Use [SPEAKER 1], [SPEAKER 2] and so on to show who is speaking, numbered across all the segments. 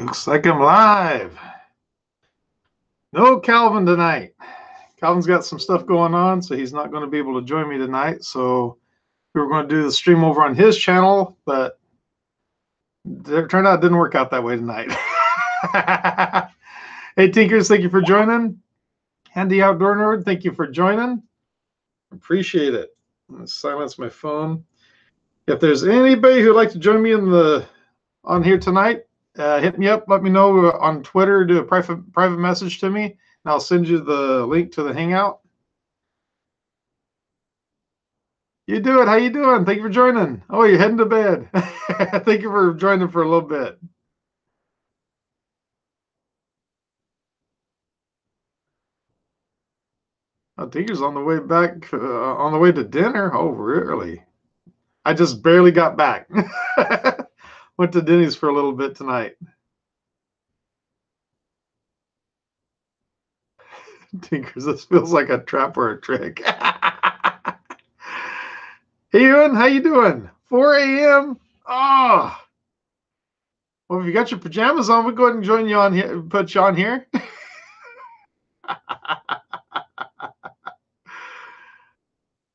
[SPEAKER 1] Looks like I'm live. No Calvin tonight. Calvin's got some stuff going on, so he's not going to be able to join me tonight. So we were going to do the stream over on his channel, but it turned out it didn't work out that way tonight. Hey, Tinkers, thank you for joining. Handy Outdoor Nerd, thank you for joining. Appreciate it. I'm going to silence my phone. If there's anybody who'd like to join me on here tonight, hit me up. Let me know on Twitter. Do a private message to me, and I'll send you the link to the Hangout. You do it. How you doing? Thank you for joining. Oh, you're heading to bed. Thank you for joining for a little bit. Oh, Tinker's on the way back, on the way to dinner. Oh, really? I just barely got back. Went to Denny's for a little bit tonight. Tinkers, this feels like a trap or a trick. Hey, Ewan, how you doing? 4 a.m. Oh, well, if you got your pajamas on, we'll go ahead and join you on here. Put you on here.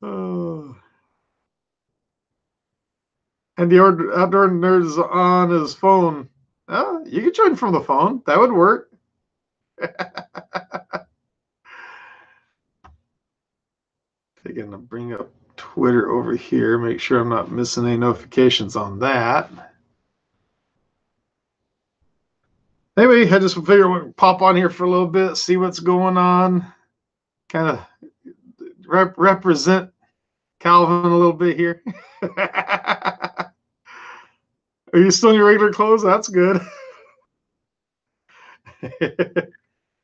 [SPEAKER 1] Oh. And the Outdoor Nerd's on his phone. Oh, you can join from the phone. That would work. I'm going to bring up Twitter over here. Make sure I'm not missing any notifications on that. Anyway, I just figured we'd pop on here for a little bit, see what's going on, kind of represent Calvin a little bit here. Are you still in your regular clothes? That's good.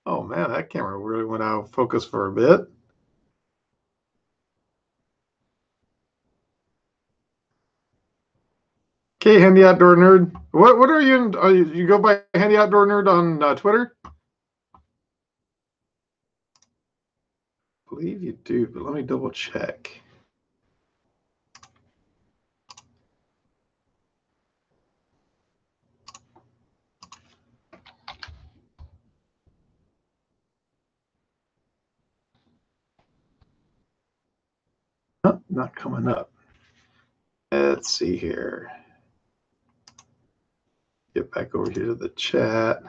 [SPEAKER 1] Oh, man, that camera really went out of focus for a bit. Okay, Handy Outdoor Nerd. What are you in? You go by Handy Outdoor Nerd on Twitter? I believe you do, but let me double check. Oh, not coming up. Let's see here. Get back over here to the chat.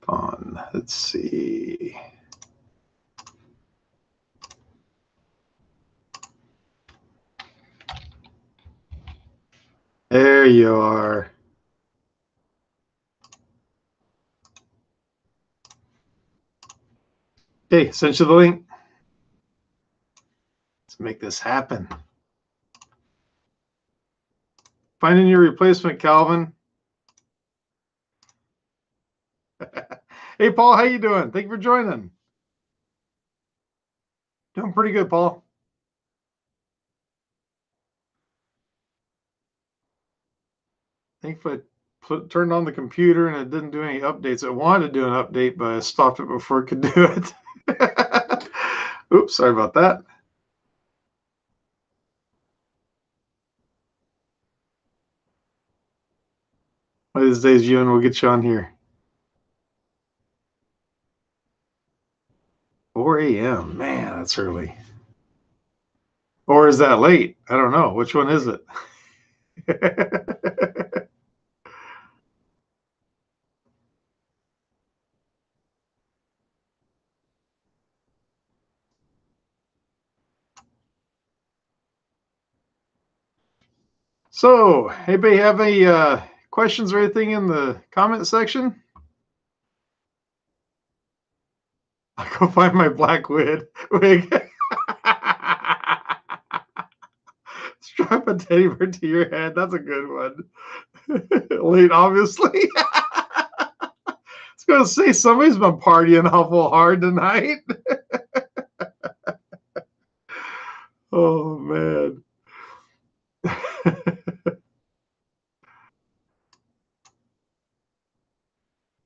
[SPEAKER 1] Fun. Let's see. There you are. Okay, sent you the link. Let's make this happen. Finding your replacement, Calvin. Hey, Paul, how you doing? Thank you for joining. Doing pretty good, Paul. Thankfully, I turned on the computer and it didn't do any updates. It wanted to do an update, but I stopped it before it could do it. Oops, sorry about that. One of these days, Ewan, we'll get you on here. 4 a.m. Man, that's early. Or is that late? I don't know. Which one is it? So, anybody have any questions or anything in the comment section? I'll go find my black wig. Strap a teddy bear to your head. That's a good one. Late, obviously. I was going to say, somebody's been partying awful hard tonight. Oh, man.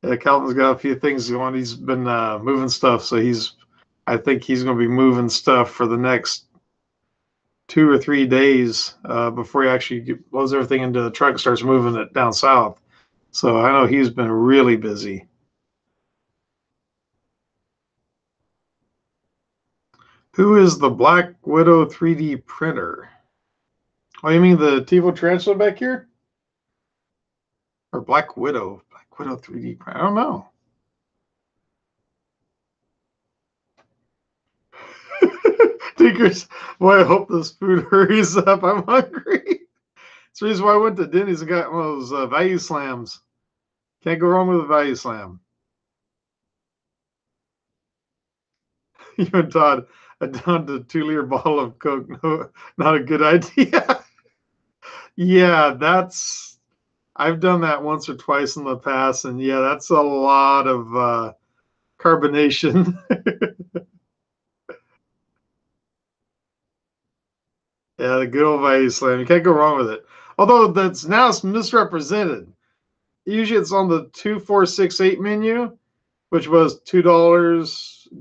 [SPEAKER 1] Yeah, Calvin's got a few things going. He's been moving stuff, so I think he's going to be moving stuff for the next 2 or 3 days before he actually loads everything into the truck and starts moving it down south. So I know he's been really busy. Who is the Black Widow 3D printer? Oh, you mean the TiVo Tarantula back here? Or Black Widow? Black Widow 3D printer? I don't know. Tinkers, boy, I hope this food hurries up. I'm hungry. That's the reason why I went to Denny's and got one of those value slams. Can't go wrong with a value slam. You and Todd, a down to 2-liter bottle of Coke. No, not a good idea. Yeah, I've done that once or twice in the past, and yeah, that's a lot of carbonation. Yeah, the good old value slam. You can't go wrong with it. Although it's misrepresented. Usually it's on the 2, 4, 6, 8 menu, which was $2, $4,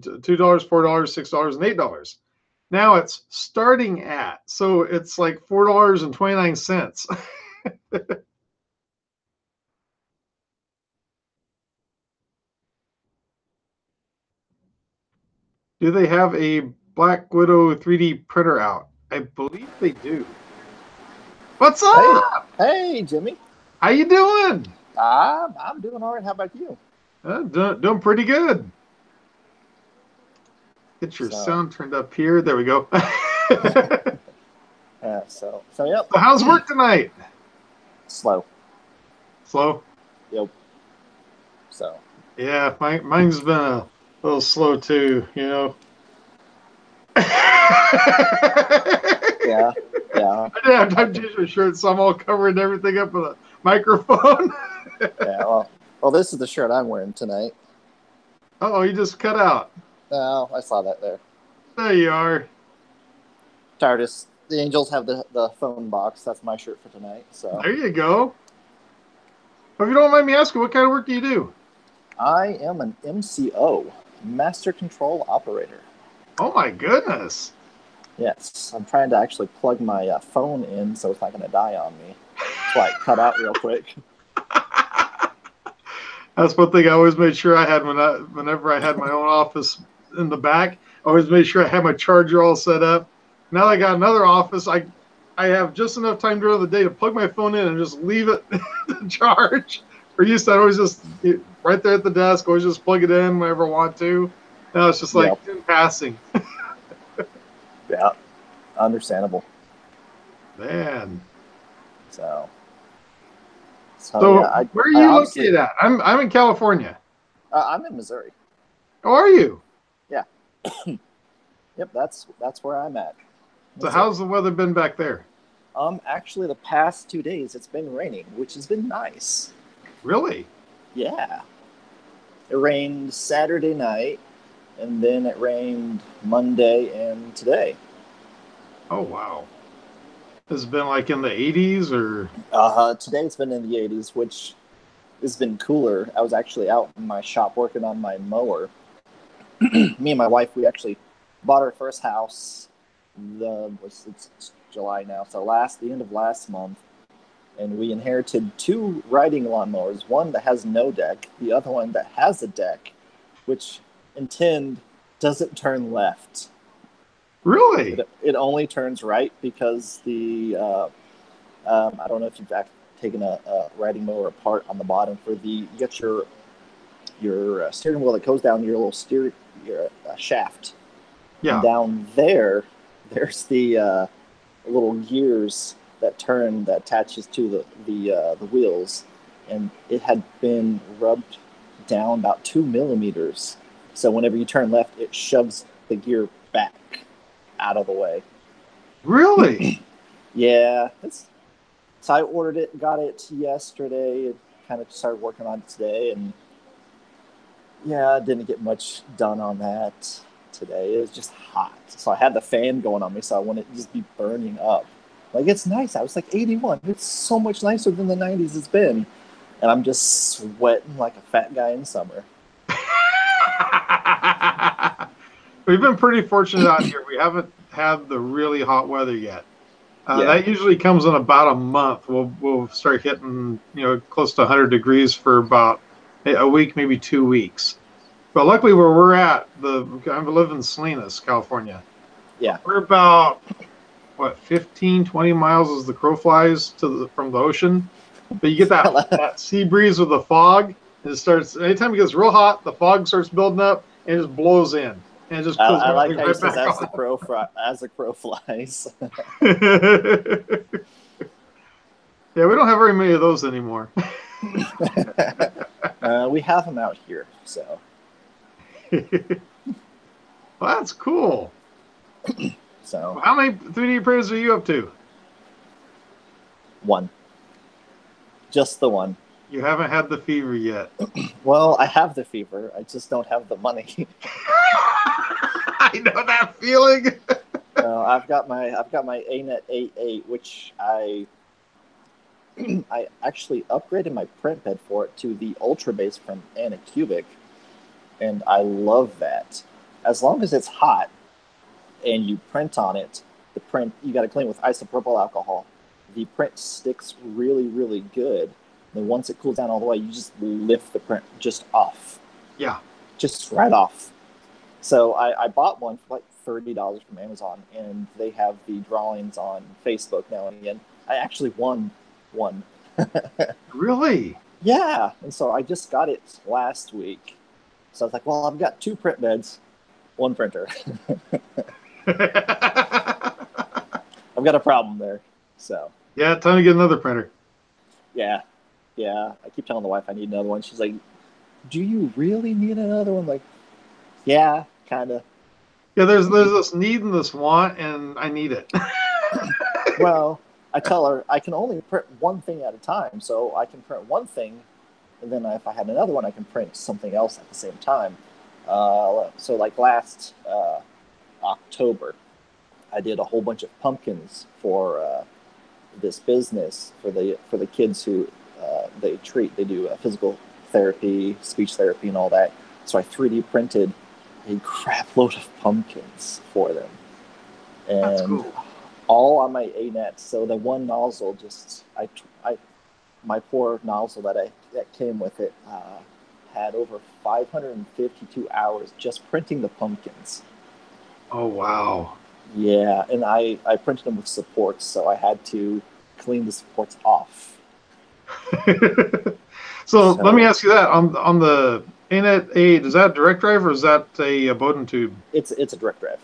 [SPEAKER 1] $6, and $8. Now it's starting at, so it's like $4.29. Do they have a Black Widow 3D printer out? I believe they do. What's up?
[SPEAKER 2] Hey, Jimmy.
[SPEAKER 1] How you doing?
[SPEAKER 2] I'm doing all right. How about you?
[SPEAKER 1] Doing pretty good. Get your sound turned up here. There we go.
[SPEAKER 2] Yep.
[SPEAKER 1] So how's work tonight?
[SPEAKER 2] Slow.
[SPEAKER 1] Yep.
[SPEAKER 2] So.
[SPEAKER 1] Yeah, mine's been a little slow too. You know.
[SPEAKER 2] Yeah.
[SPEAKER 1] I didn't have time to change my shirt, so I'm all covering everything up with a microphone.
[SPEAKER 2] Yeah. Well, this is the shirt I'm wearing tonight.
[SPEAKER 1] Oh, you just cut out.
[SPEAKER 2] Oh, I saw that there.
[SPEAKER 1] There you are.
[SPEAKER 2] TARDIS. The Angels have the phone box. That's my shirt for tonight. So
[SPEAKER 1] there you go. If you don't mind me asking, what kind of work do you do?
[SPEAKER 2] I am an MCO, Master Control Operator.
[SPEAKER 1] Oh my goodness.
[SPEAKER 2] Yes, I'm trying to actually plug my phone in so it's not going to die on me. That's why I cut out real quick.
[SPEAKER 1] That's one thing I always made sure I had whenever I had my own office in the back. I always made sure I had my charger all set up. Now that I got another office, I have just enough time during the day to plug my phone in and just leave it to charge. For used to, I'd always just right there at the desk, always just plug it in whenever I want to. Now it's just like in passing.
[SPEAKER 2] Yeah, understandable.
[SPEAKER 1] Man.
[SPEAKER 2] So
[SPEAKER 1] yeah, where are you located at? I'm in California.
[SPEAKER 2] I'm in Missouri.
[SPEAKER 1] How are you?
[SPEAKER 2] Yeah. Yep, that's where I'm at.
[SPEAKER 1] So how's the weather been back there?
[SPEAKER 2] Actually, the past 2 days it's been raining, which has been nice.
[SPEAKER 1] Really?
[SPEAKER 2] Yeah. It rained Saturday night, and then it rained Monday and today.
[SPEAKER 1] Oh, wow. Has it been like in the 80s or?
[SPEAKER 2] Today it's been in the 80s, which has been cooler. I was actually out in my shop working on my mower. Me and my wife, we actually bought our first house. It's July now, so the end of last month. And we inherited 2 riding lawnmowers, one that has no deck, the other one that has a deck, which doesn't turn left.
[SPEAKER 1] Really?
[SPEAKER 2] It only turns right because I don't know if you've taken a riding mower apart on the bottom you get your steering wheel that goes down your little shaft.
[SPEAKER 1] Yeah.
[SPEAKER 2] And down there's the little gears that attaches to the wheels, and it had been rubbed down about 2 millimeters. So whenever you turn left, it shoves the gear back out of the way.
[SPEAKER 1] Really?
[SPEAKER 2] Yeah. So I ordered it, got it yesterday, and kind of started working on it today, and yeah, I didn't get much done on that today. It was just hot. So I had the fan going on me, so I wanted to just be burning up. Like, it's nice. I was like 81. It's so much nicer than the 90s it's been. And I'm just sweating like a fat guy in summer.
[SPEAKER 1] We've been pretty fortunate out here. We haven't had the really hot weather yet.
[SPEAKER 2] Yeah.
[SPEAKER 1] That usually comes in about a month. We'll start hitting close to 100 degrees for about a week, maybe 2 weeks. But luckily, where we're at, I live in Salinas, California.
[SPEAKER 2] Yeah.
[SPEAKER 1] We're about 15, 20 miles as the crow flies from the ocean. But you get that sea breeze with the fog. And it starts anytime it gets real hot, the fog starts building up and it just blows in. And it just cools
[SPEAKER 2] I like how he
[SPEAKER 1] right
[SPEAKER 2] says
[SPEAKER 1] back
[SPEAKER 2] as the crow flies.
[SPEAKER 1] Yeah, we don't have very many of those anymore.
[SPEAKER 2] We have them out here, so.
[SPEAKER 1] Well, that's cool.
[SPEAKER 2] So.
[SPEAKER 1] How many 3D printers are you up to?
[SPEAKER 2] One. Just the one.
[SPEAKER 1] You haven't had the fever yet.
[SPEAKER 2] Well, I have the fever. I just don't have the money.
[SPEAKER 1] I know that feeling.
[SPEAKER 2] I've got my ANET 8.8, which I actually upgraded my print bed for it to the Ultra Base from Anycubic, and I love that. As long as it's hot and you print on it, the print you got to clean with isopropyl alcohol. The print sticks really, really good. Then once it cools down all the way, you just lift the print just off.
[SPEAKER 1] Yeah.
[SPEAKER 2] Just right off. So I bought one for like $30 from Amazon, and they have the drawings on Facebook now and again. I actually won one.
[SPEAKER 1] Really?
[SPEAKER 2] Yeah. And so I just got it last week. So I was like, well, I've got 2 print beds, 1 printer. I've got a problem there. So.
[SPEAKER 1] Yeah, time to get another printer.
[SPEAKER 2] Yeah. I keep telling the wife I need another one. She's like, do you really need another one? I'm like, yeah, kind of.
[SPEAKER 1] Yeah, there's this need and this want, and I need it.
[SPEAKER 2] Well, I tell her I can only print one thing at a time, so I can print one thing, and then if I had another one, I can print something else at the same time. So like last October, I did a whole bunch of pumpkins for this business for the kids who they treat. They do physical therapy, speech therapy, and all that. So I 3D printed a crap load of pumpkins for them, and
[SPEAKER 1] That's cool.
[SPEAKER 2] all on my ANET. So the one nozzle, my poor nozzle that came with it had over 552 hours just printing the pumpkins.
[SPEAKER 1] Oh wow.
[SPEAKER 2] Yeah, and I printed them with supports, so I had to clean the supports off.
[SPEAKER 1] So let me ask you that on the ANET 8, is that direct drive or is that a Bowden tube?
[SPEAKER 2] It's a direct drive.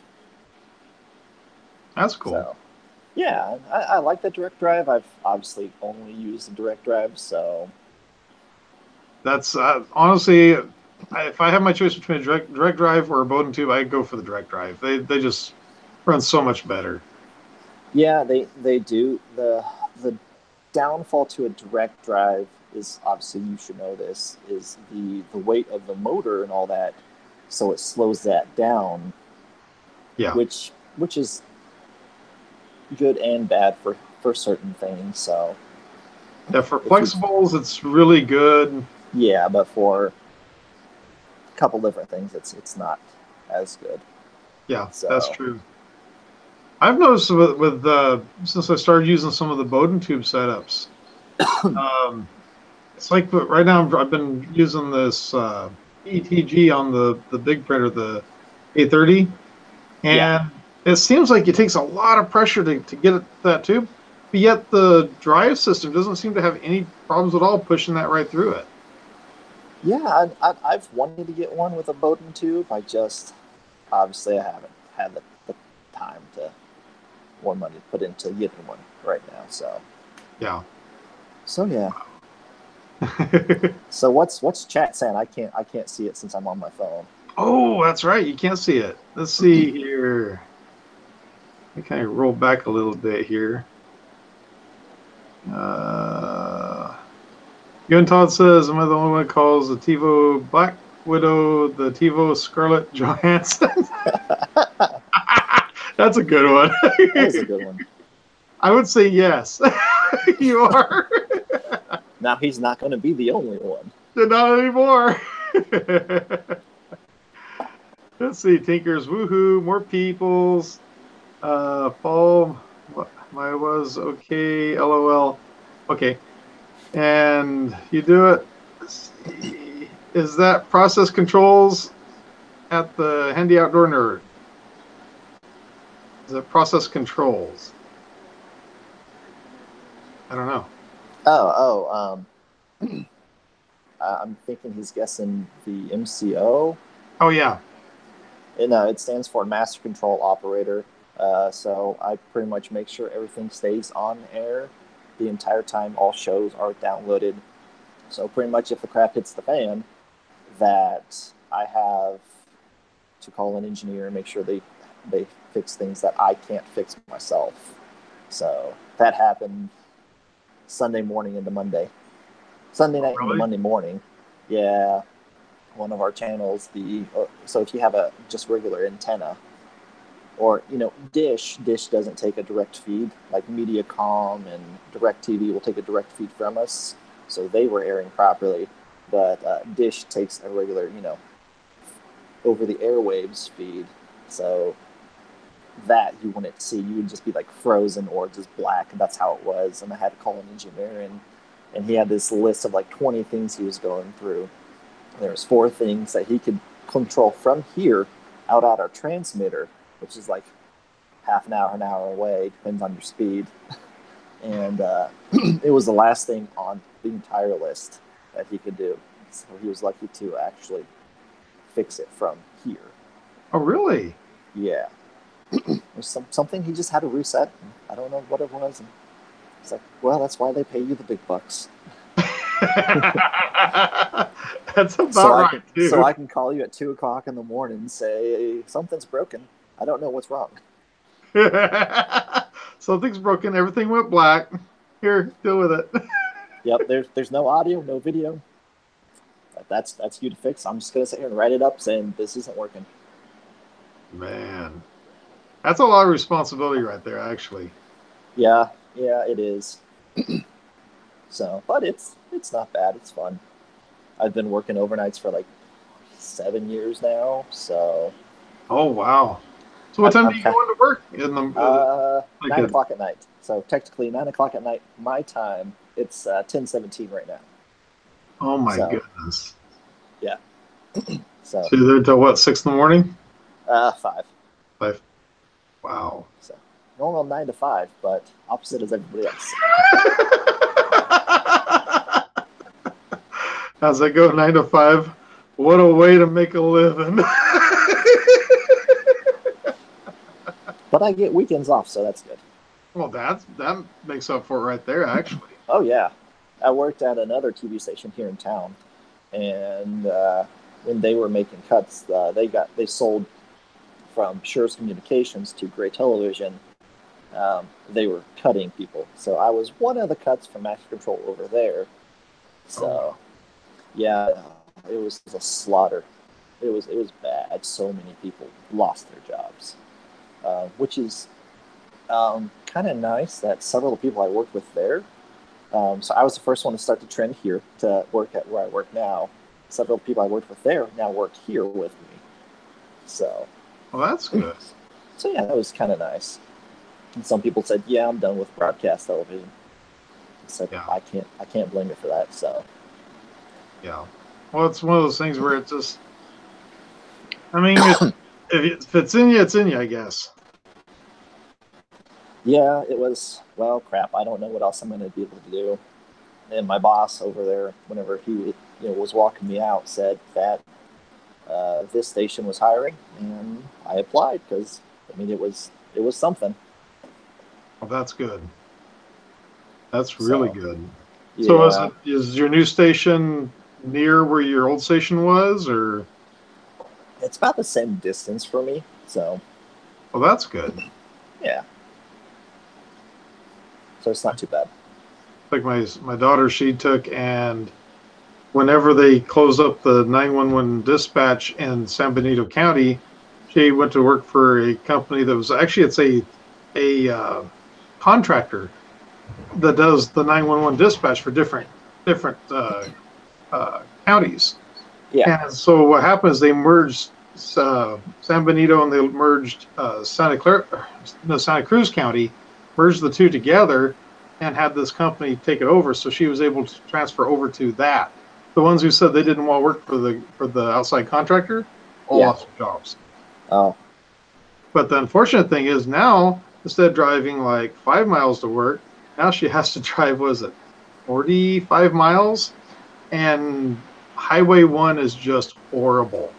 [SPEAKER 1] That's cool.
[SPEAKER 2] So, yeah, I like the direct drive. I've obviously only used the direct drive, so.
[SPEAKER 1] That's honestly, if I have my choice between a direct drive or a Bowden tube, I'd go for the direct drive. They just run so much better.
[SPEAKER 2] Yeah, they do. The downfall to a direct drive is, obviously you should know this, is the weight of the motor and all that, so it slows that down.
[SPEAKER 1] Yeah.
[SPEAKER 2] Which is good and bad for certain things. So.
[SPEAKER 1] Yeah, for flexibles, it's really good.
[SPEAKER 2] Yeah, but for a couple different things, it's not as good.
[SPEAKER 1] Yeah, so. That's true. I've noticed with since I started using some of the Bowden tube setups, it's like right now I've been using this ETG on the big printer, the A30, and it seems like it takes a lot of pressure to get that tube, but yet the drive system doesn't seem to have any problems at all pushing that right through it.
[SPEAKER 2] Yeah, I've wanted to get one with a Bowden tube. I haven't had the time or money to put into getting one right now. So
[SPEAKER 1] yeah.
[SPEAKER 2] So what's chat saying? I can't see it since I'm on my phone.
[SPEAKER 1] Oh, that's right. You can't see it. Let's see here. I kind of roll back a little bit here. Gun Todd says, "Am I the only one that calls the TiVo Black Widow the TiVo Scarlett Johansson?" That's a good one.
[SPEAKER 2] That is a good one.
[SPEAKER 1] I would say yes. You are.
[SPEAKER 2] Now he's not going to be the only one.
[SPEAKER 1] Not anymore. Let's see. Tinkers, woohoo, more peoples. Paul, my was okay. LOL. Okay, and you do it. Let's see. Is that process controls at the Handy Outdoor Nerd? Is it process controls? I don't know.
[SPEAKER 2] I'm thinking he's guessing the MCO.
[SPEAKER 1] Oh yeah.
[SPEAKER 2] No, it stands for Master Control Operator. So I pretty much make sure everything stays on air the entire time all shows are downloaded. So pretty much if the crap hits the fan, that I have to call an engineer and make sure they fix things that I can't fix myself. So that happened Sunday morning into Monday. Sunday night into Monday morning. Yeah. One of our channels, so if you have a just regular antenna, or Dish doesn't take a direct feed, like Mediacom and DirecTV will take a direct feed from us, so they were airing properly, but Dish takes a regular over the airwaves feed, so that you wouldn't see. You would just be like frozen or just black, and that's how it was. And I had to call an engineer, and he had this list of like 20 things he was going through. There was 4 things that he could control from here out at our transmitter, which is like half an hour away, depends on your speed. And it was the last thing on the entire list that he could do. So he was lucky to actually fix it from here.
[SPEAKER 1] Oh, really?
[SPEAKER 2] Yeah. There's something he just had to reset. I don't know what it was. And it's like, well, that's why they pay you the big bucks.
[SPEAKER 1] That's about right, too.
[SPEAKER 2] So I can call you at 2:00 in the morning and say, something's broken. I don't know what's wrong.
[SPEAKER 1] Something's broken. Everything went black. Here, deal with it.
[SPEAKER 2] Yep, there's no audio, no video. That's you to fix. I'm just going to sit here and write it up saying this isn't working.
[SPEAKER 1] Man. That's a lot of responsibility right there, actually.
[SPEAKER 2] Yeah, it is. So, but it's not bad. It's fun. I've been working overnights for like 7 years now. So.
[SPEAKER 1] Oh wow! So what time do you go into work? In the
[SPEAKER 2] 9 o'clock at night. So technically 9 o'clock at night my time. It's 10:17 right now.
[SPEAKER 1] Oh my goodness!
[SPEAKER 2] Yeah. So
[SPEAKER 1] you're there till what? 6 in the morning?
[SPEAKER 2] 5.
[SPEAKER 1] 5. Wow.
[SPEAKER 2] So normal 9 to 5, but opposite as everybody else.
[SPEAKER 1] As I go 9 to 5, what a way to make a living.
[SPEAKER 2] But I get weekends off, so that's good.
[SPEAKER 1] Well, that makes up for it right there, actually.
[SPEAKER 2] Oh yeah, I worked at another TV station here in town, and when they were making cuts, they sold from Schurz Communications to Gray Television. They were cutting people, so I was one of the cuts from Master Control over there. So, yeah, it was a slaughter. It was bad. So many people lost their jobs, which is kind of nice that several of the people I worked with there. So I was the first one to start the trend here to work at where I work now. Several people I worked with there now work here with me. So.
[SPEAKER 1] Well, that's good.
[SPEAKER 2] So yeah, that was kind of nice. And some people said, "Yeah, I'm done with broadcast television." I said, yeah. I can't blame you for that. So.
[SPEAKER 1] Yeah. Well, it's one of those things where it just. I mean, if it's in you, it's in you, I guess.
[SPEAKER 2] Yeah, it was. Well, crap. I don't know what else I'm going to be able to do. And my boss over there, whenever he was walking me out, said that this station was hiring, and I applied because it was something.
[SPEAKER 1] Well, that's good. That's really good.
[SPEAKER 2] Yeah.
[SPEAKER 1] So is your new station near where your old station was, or?
[SPEAKER 2] It's about the same distance for me, so.
[SPEAKER 1] Well, that's good.
[SPEAKER 2] Yeah. So it's not too bad.
[SPEAKER 1] Like my daughter, she took, and whenever they closed up the 911 dispatch in San Benito County, she went to work for a company that was actually, it's a contractor that does the 911 dispatch for different counties.
[SPEAKER 2] Yeah.
[SPEAKER 1] And so what happened is they merged San Benito and they merged Santa Cruz County, merged the two together, and had this company take it over. So she was able to transfer over to that. The ones who said they didn't want to work for the outside contractor, all lost their jobs.
[SPEAKER 2] Oh.
[SPEAKER 1] But the unfortunate thing is now, instead of driving like 5 miles to work, now she has to drive, 45 miles? And Highway 1 is just horrible.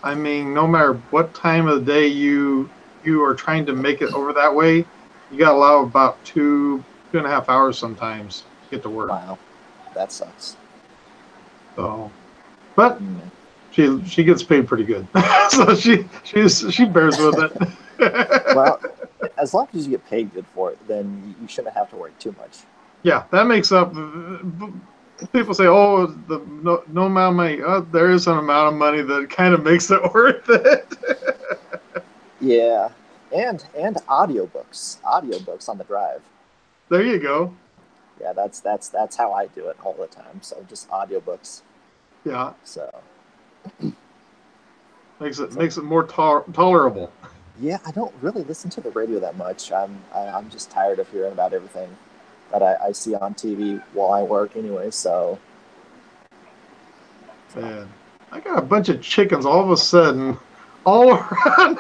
[SPEAKER 1] I mean, no matter what time of the day you are trying to make it over that way, you got to allow about 2.5 hours sometimes to get to work.
[SPEAKER 2] Wow, that sucks.
[SPEAKER 1] So, but she gets paid pretty good, so she bears with it.
[SPEAKER 2] Well, as long as you get paid good for it, then you shouldn't have to work too much.
[SPEAKER 1] Yeah, that makes up. People say, "Oh, no amount of money." There is an amount of money that kind of makes it worth it.
[SPEAKER 2] Yeah, and audiobooks on the drive.
[SPEAKER 1] There you go.
[SPEAKER 2] Yeah, that's how I do it all the time. So just audiobooks.
[SPEAKER 1] Yeah.
[SPEAKER 2] So
[SPEAKER 1] makes it more tolerable.
[SPEAKER 2] Yeah, I don't really listen to the radio that much. I'm just tired of hearing about everything that I see on TV while I work anyway. So
[SPEAKER 1] man, I got a bunch of chickens all of a sudden all around.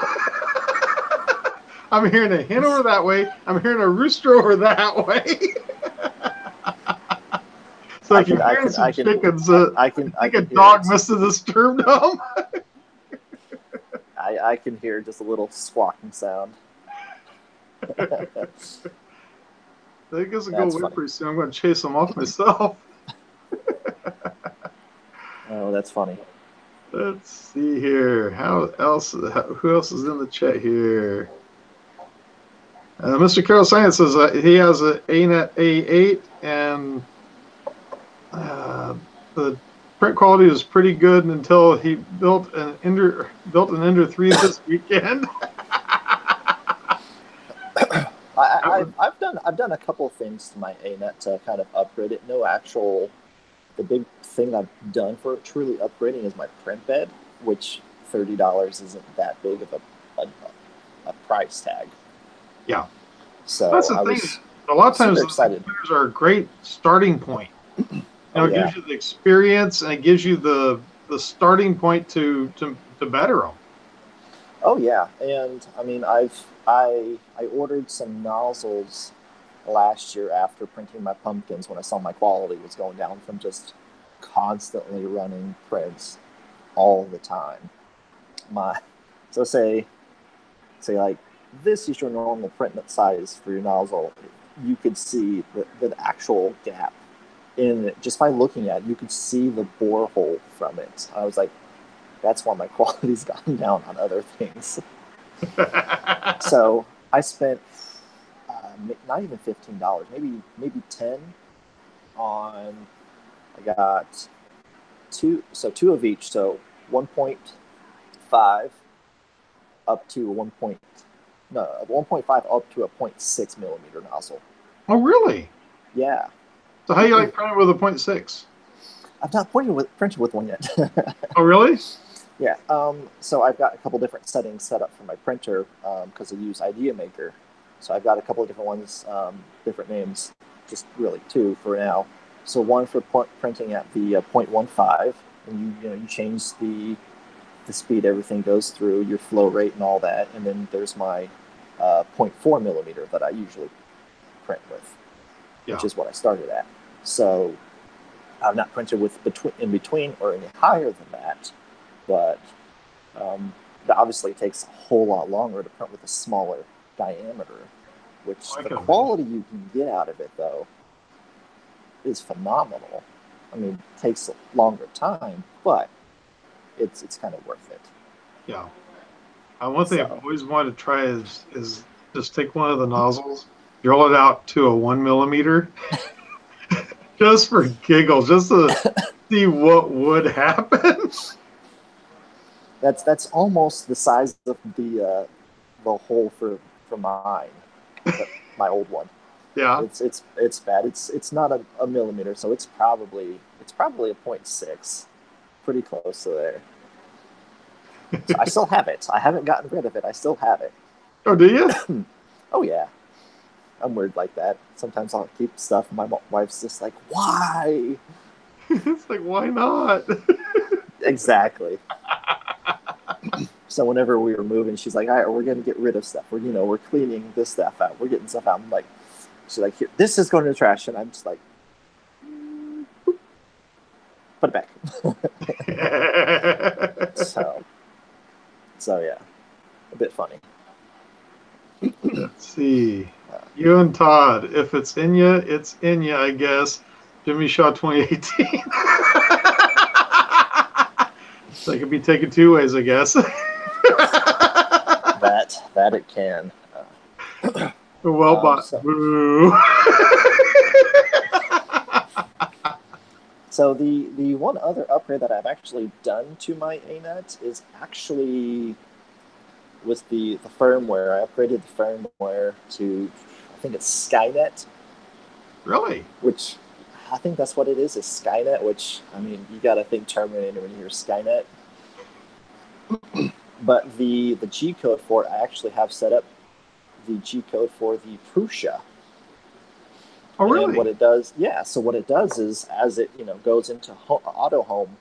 [SPEAKER 1] I'm hearing a hen over that way. I'm hearing a rooster over that way. So if you're hearing some chickens, I think a dog must have disturbed them.
[SPEAKER 2] I can hear just a little squawking sound.
[SPEAKER 1] I guess I'll go away pretty soon. I'm going to chase them off myself.
[SPEAKER 2] Oh, that's funny.
[SPEAKER 1] Let's see here. Who else is in the chat here? Mr. Carroll Science says he has an ANET A8 and the print quality is pretty good until he built an Ender 3 this weekend.
[SPEAKER 2] I've done a couple of things to my ANET to kind of upgrade it. The big thing I've done for it truly upgrading is my print bed, which $30 isn't that big of a price tag.
[SPEAKER 1] Yeah.
[SPEAKER 2] So
[SPEAKER 1] that's the thing. A lot of times
[SPEAKER 2] computers
[SPEAKER 1] are a great starting point. It gives you the experience and it gives you the starting point to better them.
[SPEAKER 2] Oh yeah, and I mean I ordered some nozzles last year after printing my pumpkins when I saw my quality was going down from just constantly running prints all the time. So say like this is your normal print size for your nozzle. You could see the actual gap in it just by looking at it. You could see the borehole from it. I was like, that's why my quality's gone down on other things. So I spent not even $15, maybe $10 on. I got two of each, so 1.5 up to 1.5 up to a 0.6 millimeter nozzle.
[SPEAKER 1] Oh, really?
[SPEAKER 2] Yeah.
[SPEAKER 1] So how you like printing with a 0.6?
[SPEAKER 2] I've not printed with one yet.
[SPEAKER 1] Oh, really?
[SPEAKER 2] Yeah. So I've got a couple different settings set up for my printer because I use Idea Maker. So I've got a couple of different ones, different names, just really two for now. So one for printing at the 0.15, and you change the speed everything goes through, your flow rate and all that. And then there's my 0.4 millimeter that I usually print with, which is what I started at. So I've not printed with in between or any higher than that, but that obviously takes a whole lot longer to print with a smaller diameter, which the quality you can get out of it, though, is phenomenal. I mean, it takes a longer time, but it's kind of worth it.
[SPEAKER 1] Yeah. One thing I've always wanted to try is just take one of the nozzles, drill it out to a 1 millimeter, just for giggles, just to see what would happen.
[SPEAKER 2] That's almost the size of the hole for mine, my old one.
[SPEAKER 1] Yeah,
[SPEAKER 2] it's bad. It's not a millimeter, so it's probably a 0.6, pretty close to there. So I still have it. I haven't gotten rid of it. I still have it.
[SPEAKER 1] Oh, do you?
[SPEAKER 2] Oh yeah, I'm weird like that. Sometimes I'll keep stuff. My wife's just like, "Why?"
[SPEAKER 1] It's like, why not?
[SPEAKER 2] Exactly. So whenever we were moving, she's like, "All right, we're gonna get rid of stuff. We're cleaning this stuff out. We're getting stuff out." I'm like, she's like, "Here, this is going to the trash," and I'm just like, "Put it back." so, so yeah, a bit funny.
[SPEAKER 1] Let's see. You and Todd. If it's in you, it's in you, I guess. Jimmy Shaw 2018. That could be taken two ways, I guess.
[SPEAKER 2] that it can.
[SPEAKER 1] Well, but
[SPEAKER 2] So,
[SPEAKER 1] boo.
[SPEAKER 2] so the one other upgrade that I've actually done to my ANET is actually with the firmware. I upgraded the firmware to, I think it's Skynet,
[SPEAKER 1] Really?
[SPEAKER 2] which I think that's what it is Skynet, which, I mean, you got to think Terminator when you hear Skynet. But the G code for it, I actually have set up the G code for the Prusa.
[SPEAKER 1] Oh, really?
[SPEAKER 2] And what it does, yeah, so what it does is as it, goes into auto home,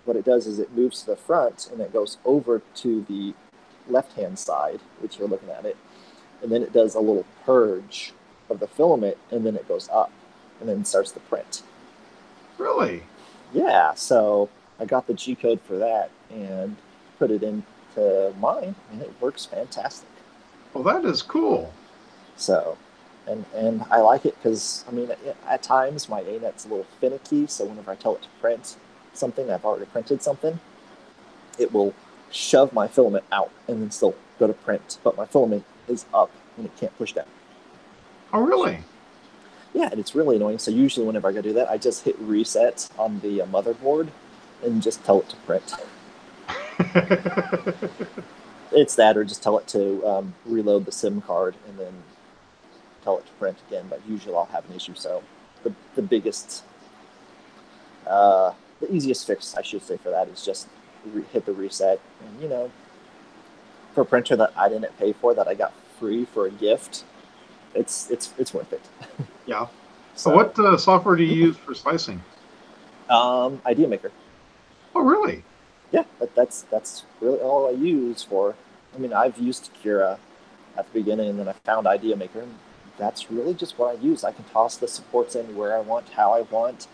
[SPEAKER 2] what it does is it moves to the front and it goes over to the left-hand side, which you're looking at it, and then it does a little purge of the filament, and then it goes up, and then starts to print.
[SPEAKER 1] Really?
[SPEAKER 2] Yeah, so I got the G code for that and put it into mine, and it works fantastic.
[SPEAKER 1] Well, that is cool.
[SPEAKER 2] So, and I like it because, I mean, at times my ANET's a little finicky, so whenever I tell it to print something, I've already printed something, it will shove my filament out and then still go to print, but my filament is up and it can't push down.
[SPEAKER 1] Oh, really?
[SPEAKER 2] Yeah, and it's really annoying. So usually whenever I go do that, I just hit reset on the motherboard and just tell it to print. It's that, or just tell it to reload the SIM card and then tell it to print again. But usually I'll have an issue. So the biggest, the easiest fix, I should say, for that is just hit the reset. And for a printer that I didn't pay for, that I got free for a gift, it's worth it.
[SPEAKER 1] Yeah. So what software do you use for slicing?
[SPEAKER 2] Idea Maker.
[SPEAKER 1] Oh, really?
[SPEAKER 2] Yeah, that's really all I use for. I mean, I've used Cura at the beginning, and then I found Idea Maker, and that's really just what I use. I can toss the supports anywhere I want, how I want.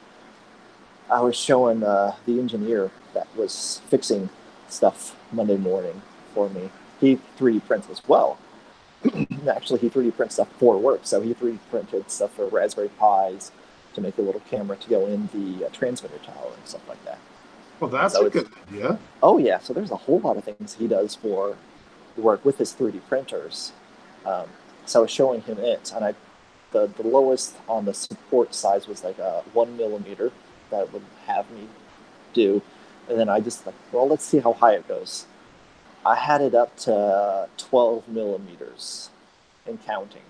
[SPEAKER 2] I was showing the engineer that was fixing stuff Monday morning for me. He 3D prints as well. Actually, he 3D prints stuff for work, so he 3D printed stuff for Raspberry Pis to make a little camera to go in the transmitter tower and stuff like that.
[SPEAKER 1] Well, that's a good idea.
[SPEAKER 2] Oh, yeah. So there's a whole lot of things he does for work with his 3D printers. So I was showing him it, and the lowest on the support size was like a 1 millimeter that it would have me do. And then I just like, well, let's see how high it goes. I had it up to 12 millimeters and counting.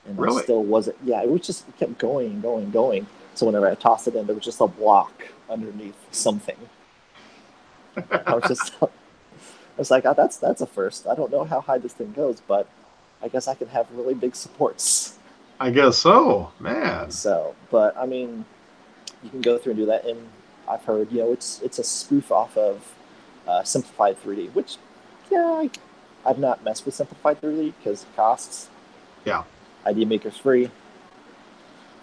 [SPEAKER 2] And
[SPEAKER 1] Really?
[SPEAKER 2] it still wasn't, yeah, it kept going and going and going. So whenever I tossed it in, there was just a block underneath something. I was like, oh, that's a first. I don't know how high this thing goes, but I guess I can have really big supports.
[SPEAKER 1] I guess so, man.
[SPEAKER 2] So, but I mean, you can go through and do that, and I've heard, it's a spoof off of Simplified 3D, which, yeah, I've not messed with Simplified 3D because it costs.
[SPEAKER 1] Yeah.
[SPEAKER 2] Idea Maker's free.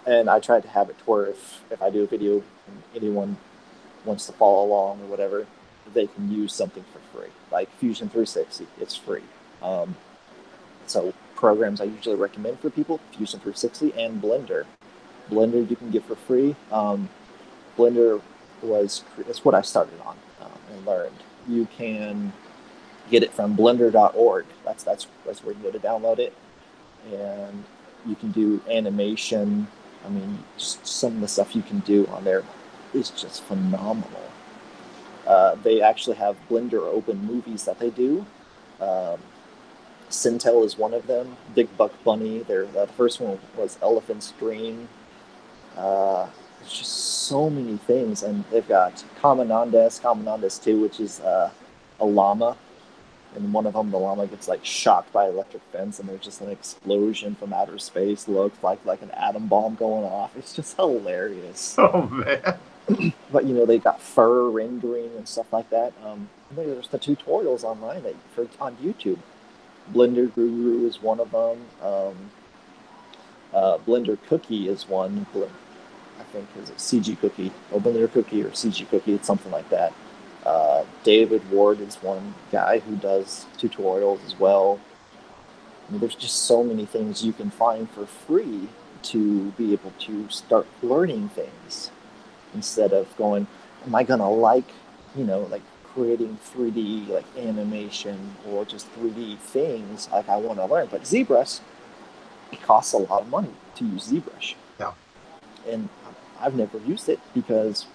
[SPEAKER 2] And I tried to have it to where if I do a video and anyone wants to follow along or whatever, they can use something for free. Like Fusion 360, it's free. So programs I usually recommend for people, Fusion 360 and Blender. Blender you can get for free. Blender it's what I started on and learned. You can get it from blender.org. That's where you go to download it. And you can do animation. I mean, just some of the stuff you can do on there is just phenomenal. They actually have Blender open movies that they do. Sintel is one of them. Big Buck Bunny. The first one was Elephant's Dream. There's just so many things, and they've got Commandantess 2, which is a llama, and one of them, the llama gets like shocked by an electric fence, and there's just an explosion from outer space. Looks like an atom bomb going off. It's just hilarious.
[SPEAKER 1] Oh man.
[SPEAKER 2] But they got fur rendering and stuff like that. There's the tutorials online on YouTube. Blender Guru is one of them. Blender Cookie is one. I think is it CG Cookie or Blender Cookie or CG Cookie? It's something like that. David Ward is one guy who does tutorials as well. There's just so many things you can find for free to be able to start learning things instead of going, am I gonna like creating 3D like animation or just 3D things like I want to learn. But ZBrush, it costs a lot of money to use ZBrush.
[SPEAKER 1] Yeah.
[SPEAKER 2] And I've never used it because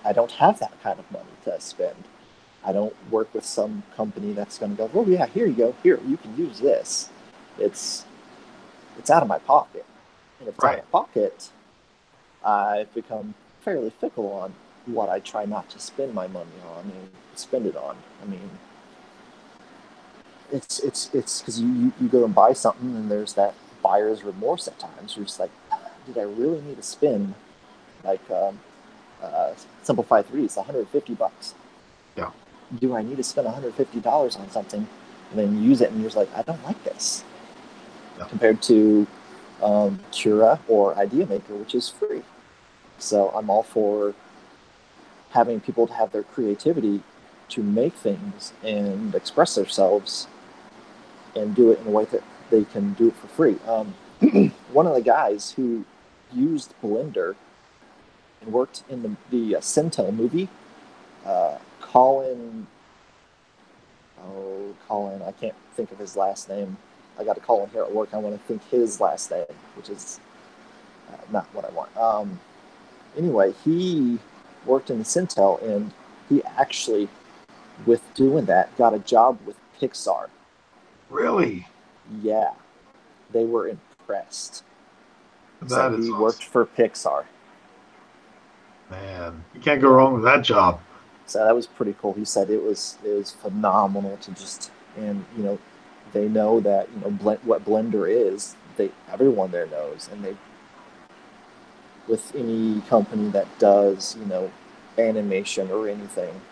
[SPEAKER 2] I don't have that kind of money to spend. I don't work with some company that's going to go, oh yeah, here you go, here you can use this. It's out of my pocket, and if it's out of my pocket, I've become fairly fickle on what I try not to spend my money on and spend it on. I mean, it's because you go and buy something and there's that buyer's remorse at times. You're just like, did I really need to spend like Simplify 3 is $150?
[SPEAKER 1] Yeah.
[SPEAKER 2] Do I need to spend $150 on something and then use it and you're just like, I don't like this? Yeah. Compared to Cura or Idea Maker, which is free. So I'm all for having people to have their creativity to make things and express themselves and do it in a way that they can do it for free. One of the guys who used Blender and worked in the Sintel movie, Colin, I can't think of his last name. I got to call him here at work. I want to think his last name, which is not what I want. Anyway, he worked in the Sintel, and he actually, with doing that, got a job with Pixar.
[SPEAKER 1] Really?
[SPEAKER 2] Yeah. They were impressed.
[SPEAKER 1] That is
[SPEAKER 2] he
[SPEAKER 1] awesome.
[SPEAKER 2] Worked for Pixar.
[SPEAKER 1] Man, you can't go wrong with that job.
[SPEAKER 2] So that was pretty cool. He said it was phenomenal to just, and they know that what Blender is. Everyone there knows, and they, with any company that does animation or anything,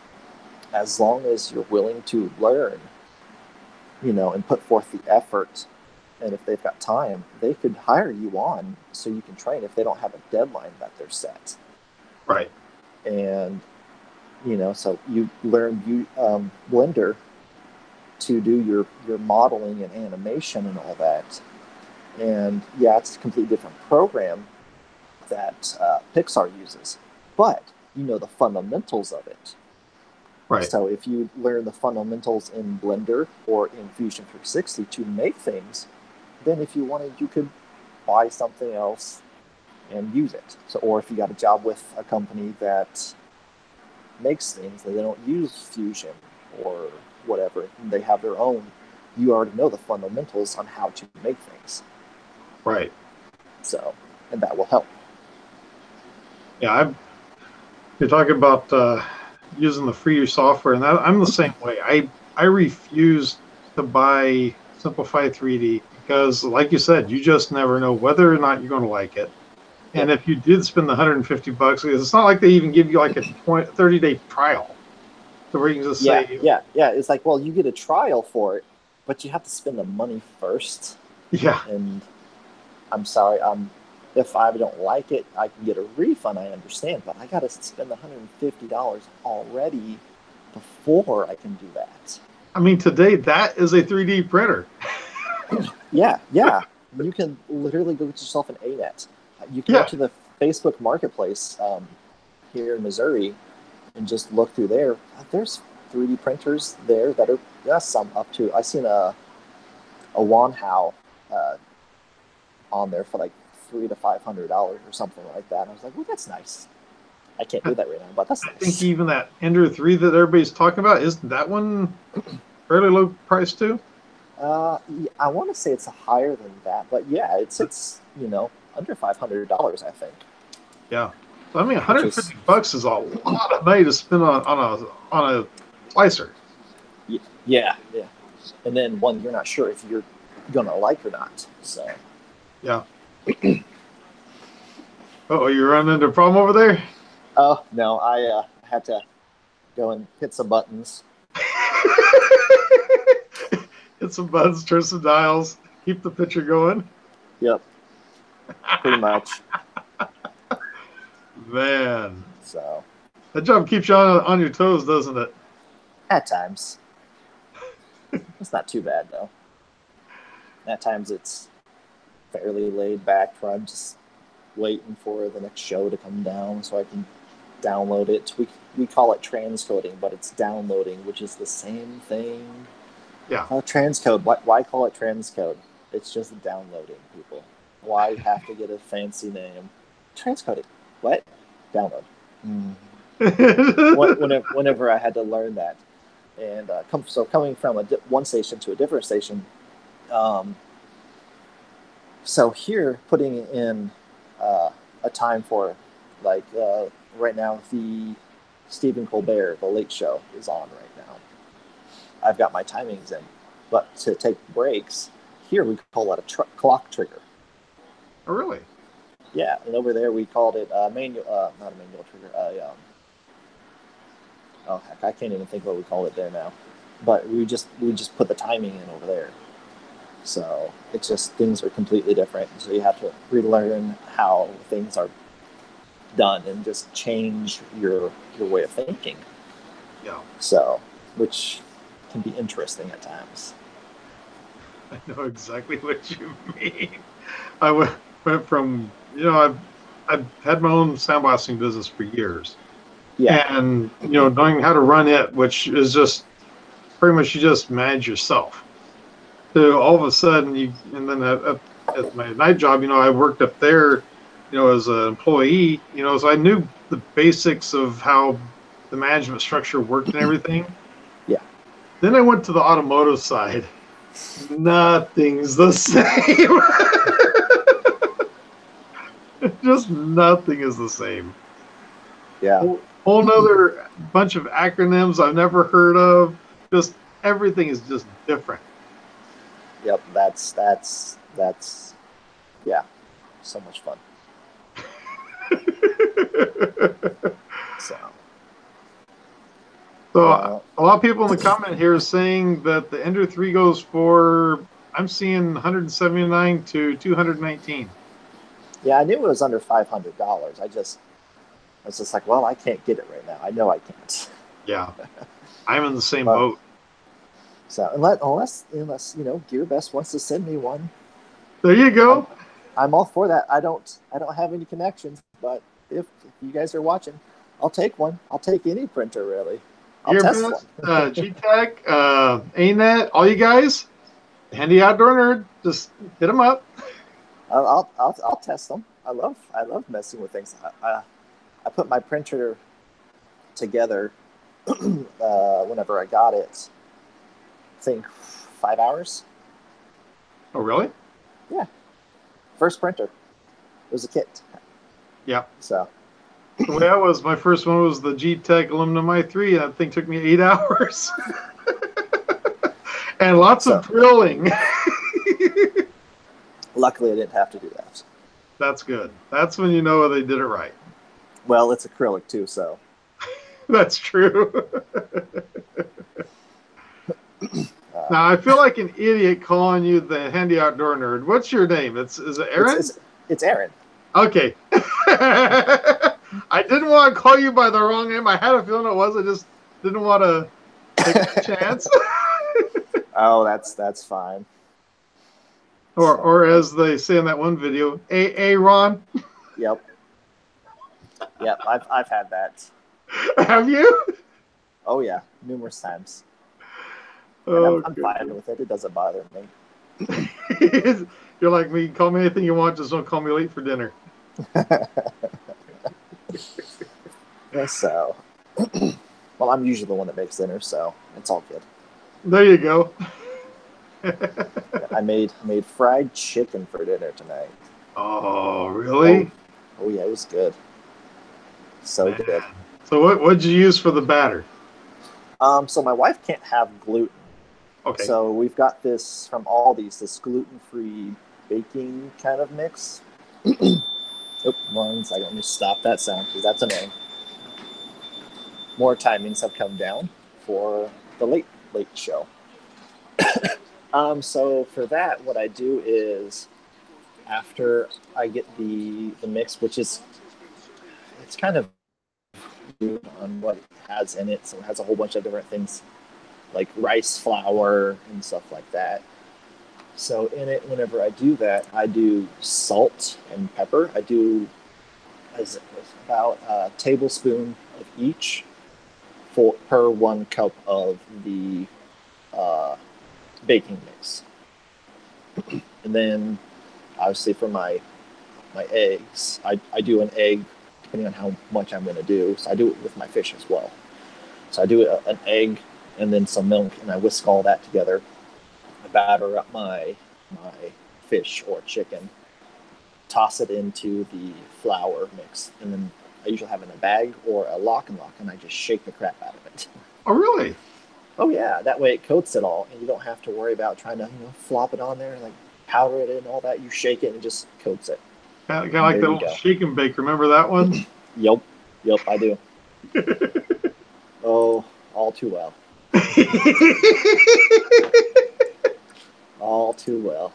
[SPEAKER 2] as long as you're willing to learn, and put forth the effort, and if they've got time, they could hire you on so you can train if they don't have a deadline that they're set.
[SPEAKER 1] Right.
[SPEAKER 2] And so you learn Blender to do your modeling and animation and all that. And yeah, it's a completely different program that Pixar uses, but the fundamentals of it.
[SPEAKER 1] Right.
[SPEAKER 2] So if you learn the fundamentals in Blender or in Fusion 360 to make things, then if you wanted, you could buy something else and use it. So, or if you got a job with a company that makes things that they don't use Fusion or whatever, and they have their own, you already know the fundamentals on how to make things.
[SPEAKER 1] Right.
[SPEAKER 2] So, and that will help.
[SPEAKER 1] Yeah, you're talking about using the free software, and I'm the same way. I refuse to buy Simplify 3D because, like you said, you just never know whether or not you're going to like it. And if you did spend the $150, it's not like they even give you like a 30-day trial, so where you can just say,
[SPEAKER 2] yeah. It's like, well, you get a trial for it, but you have to spend the money first.
[SPEAKER 1] Yeah.
[SPEAKER 2] And I'm sorry, if I don't like it, I can get a refund. I understand, but I got to spend $150 already before I can do that.
[SPEAKER 1] I mean, today that is a 3D printer.
[SPEAKER 2] Yeah. You can literally go get yourself an ANET. You can go to the Facebook Marketplace here in Missouri and just look through there. There's 3D printers there that are some up to. I seen a Wanhao on there for like $300 to $500 or something like that. And I was like, well, that's nice. I can't do that right now, but that's nice.
[SPEAKER 1] I think even that Ender 3 that everybody's talking about, isn't that one fairly low price too?
[SPEAKER 2] I want to say it's higher than that, but yeah, it's under $500, I think.
[SPEAKER 1] Yeah, so, I mean, $150 is a lot of money to spend on a slicer.
[SPEAKER 2] Yeah, yeah. And then one you're not sure if you're gonna like or not. So
[SPEAKER 1] Yeah. Oh, you running into a problem over there?
[SPEAKER 2] oh no, I had to go and hit some buttons.
[SPEAKER 1] Hit some buttons, turn some dials, keep the picture going.
[SPEAKER 2] Yep, pretty much.
[SPEAKER 1] Man,
[SPEAKER 2] So
[SPEAKER 1] that job keeps you on your toes, doesn't it?
[SPEAKER 2] at times. It's not too bad though. At times it's fairly laid back where I'm just waiting for the next show to come down so I can download it. We call it transcoding, but it's downloading, which is the same thing.
[SPEAKER 1] Yeah.
[SPEAKER 2] Transcode. Why call it transcode? It's just downloading, people. Why have to get a fancy name? Transcoding. What? Download. Whenever I had to learn that, and coming from one station to a different station, so here putting in a time for like right now the Stephen Colbert The Late Show is on right now. I've got my timings in, but to take breaks here we call it a clock trigger.
[SPEAKER 1] Oh, really?
[SPEAKER 2] Yeah, and over there we called it not a manual trigger. Oh heck, I can't even think what we call it there now. But we just put the timing in over there. So it's just things are completely different. So you have to relearn how things are done and just change your way of thinking.
[SPEAKER 1] Yeah.
[SPEAKER 2] So, which can be interesting at times.
[SPEAKER 1] I know exactly what you mean. I went from, I've had my own sandblasting business for years.
[SPEAKER 2] Yeah.
[SPEAKER 1] And, knowing how to run it, which is just pretty much you just manage yourself. So all of a sudden, and then at my night job, I worked up there, as an employee, so I knew the basics of how the management structure worked and everything.
[SPEAKER 2] Yeah.
[SPEAKER 1] Then I went to the automotive side. Nothing's the same. Just nothing is the same.
[SPEAKER 2] Yeah.
[SPEAKER 1] Whole nother bunch of acronyms I've never heard of. Just everything is just different.
[SPEAKER 2] Yep, that's yeah, so much fun.
[SPEAKER 1] So a lot of people in the comment here is saying that the Ender 3 goes for, I'm seeing 179 to 219.
[SPEAKER 2] Yeah, I knew it was under $500. I was just like, well, I can't get it right now. I know I can't.
[SPEAKER 1] Yeah, I'm in the same boat.
[SPEAKER 2] So unless GearBest wants to send me one.
[SPEAKER 1] There you go.
[SPEAKER 2] I'm all for that. I don't have any connections, but if you guys are watching, I'll take one. I'll take any printer really. I'll test one.
[SPEAKER 1] G-Tech, ANET, all you guys, Handy Outdoor Nerd, just hit them up.
[SPEAKER 2] I'll test them. I love messing with things. I put my printer together whenever I got it. I think 5 hours.
[SPEAKER 1] Oh, really?
[SPEAKER 2] Yeah. First printer. It was a kit.
[SPEAKER 1] Yeah.
[SPEAKER 2] So.
[SPEAKER 1] The way I was, my first one was the G-Tech Aluminum i3. That thing took me 8 hours. And lots of drilling.
[SPEAKER 2] Luckily, I didn't have to do that.
[SPEAKER 1] That's good. That's when you know they did it right.
[SPEAKER 2] Well, it's acrylic too, so.
[SPEAKER 1] That's true. Now, I feel like an idiot calling you the Handy Outdoor Nerd. What's your name? Is it Aaron?
[SPEAKER 2] It's Aaron.
[SPEAKER 1] Okay. I didn't want to call you by the wrong name. I had a feeling it was. I just didn't want to take a chance.
[SPEAKER 2] Oh, that's fine.
[SPEAKER 1] Or as they say in that one video, Ron.
[SPEAKER 2] Yep. Yep, I've had that.
[SPEAKER 1] Have you?
[SPEAKER 2] Oh yeah, numerous times.
[SPEAKER 1] Oh,
[SPEAKER 2] I'm fine with it. It doesn't bother me.
[SPEAKER 1] You're like me. Call me anything you want. Just don't call me late for dinner.
[SPEAKER 2] So, well, I'm usually the one that makes dinner, so it's all good.
[SPEAKER 1] There you go.
[SPEAKER 2] I made fried chicken for dinner tonight.
[SPEAKER 1] Oh, really?
[SPEAKER 2] Oh yeah, it was good. So good.
[SPEAKER 1] So what did you use for the batter?
[SPEAKER 2] So my wife can't have gluten,
[SPEAKER 1] Okay.
[SPEAKER 2] So we've got this from Aldi's, this gluten-free baking kind of mix. Oop, 1 second. Let me stop that sound because that's annoying. More timings have come down for the late show. So for that, what I do is after I get the mix, which is it's kind of on what it has in it, so it has a whole bunch of different things like rice flour and stuff like that. So in it, whenever I do that, I do salt and pepper. I do about a tablespoon of each per 1 cup of the baking mix. And then obviously for my eggs, I do an egg depending on how much I'm going to do. So I do it with my fish as well. So I do an egg and then some milk, and I whisk all that together. I batter up my fish or chicken, toss it into the flour mix, and then I usually have it in a bag or a lock and lock, and I just shake the crap out of it.
[SPEAKER 1] Oh, really?
[SPEAKER 2] Oh yeah, that way it coats it all, and you don't have to worry about trying to flop it on there and like powder it and all that. You shake it and it just coats it.
[SPEAKER 1] Kind of like that old shake and bake. Remember that one?
[SPEAKER 2] Yep, I do. Oh, all too well. All too well.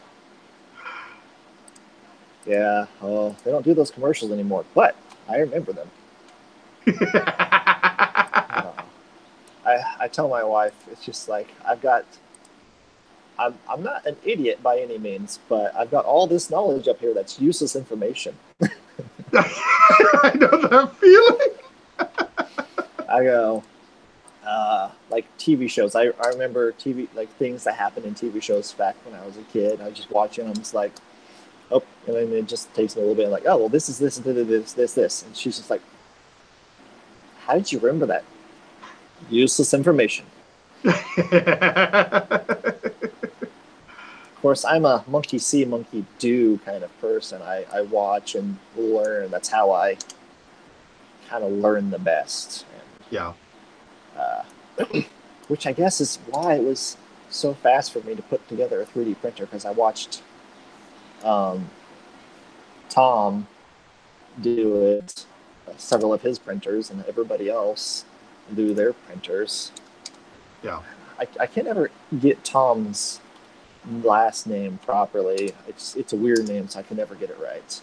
[SPEAKER 2] Yeah. Oh, they don't do those commercials anymore, but I remember them. I tell my wife, it's just like I'm not an idiot by any means, but I've got all this knowledge up here that's useless information.
[SPEAKER 1] I know that feeling.
[SPEAKER 2] I go, like TV shows. I remember TV, like things that happened in TV shows back when I was a kid. I was just watching them. It's like, oh, and then it just takes me a little bit like, oh, well, this is this, this. And she's just like, how did you remember that? Useless information. Of course, I'm a monkey see, monkey do kind of person. I watch and learn. That's how I kind of learn the best.
[SPEAKER 1] Yeah.
[SPEAKER 2] Which I guess is why it was so fast for me to put together a 3D printer, because I watched Tom do it, several of his printers, and everybody else do their printers.
[SPEAKER 1] Yeah.
[SPEAKER 2] I can't ever get Tom's last name properly. It's a weird name, so I can never get it right.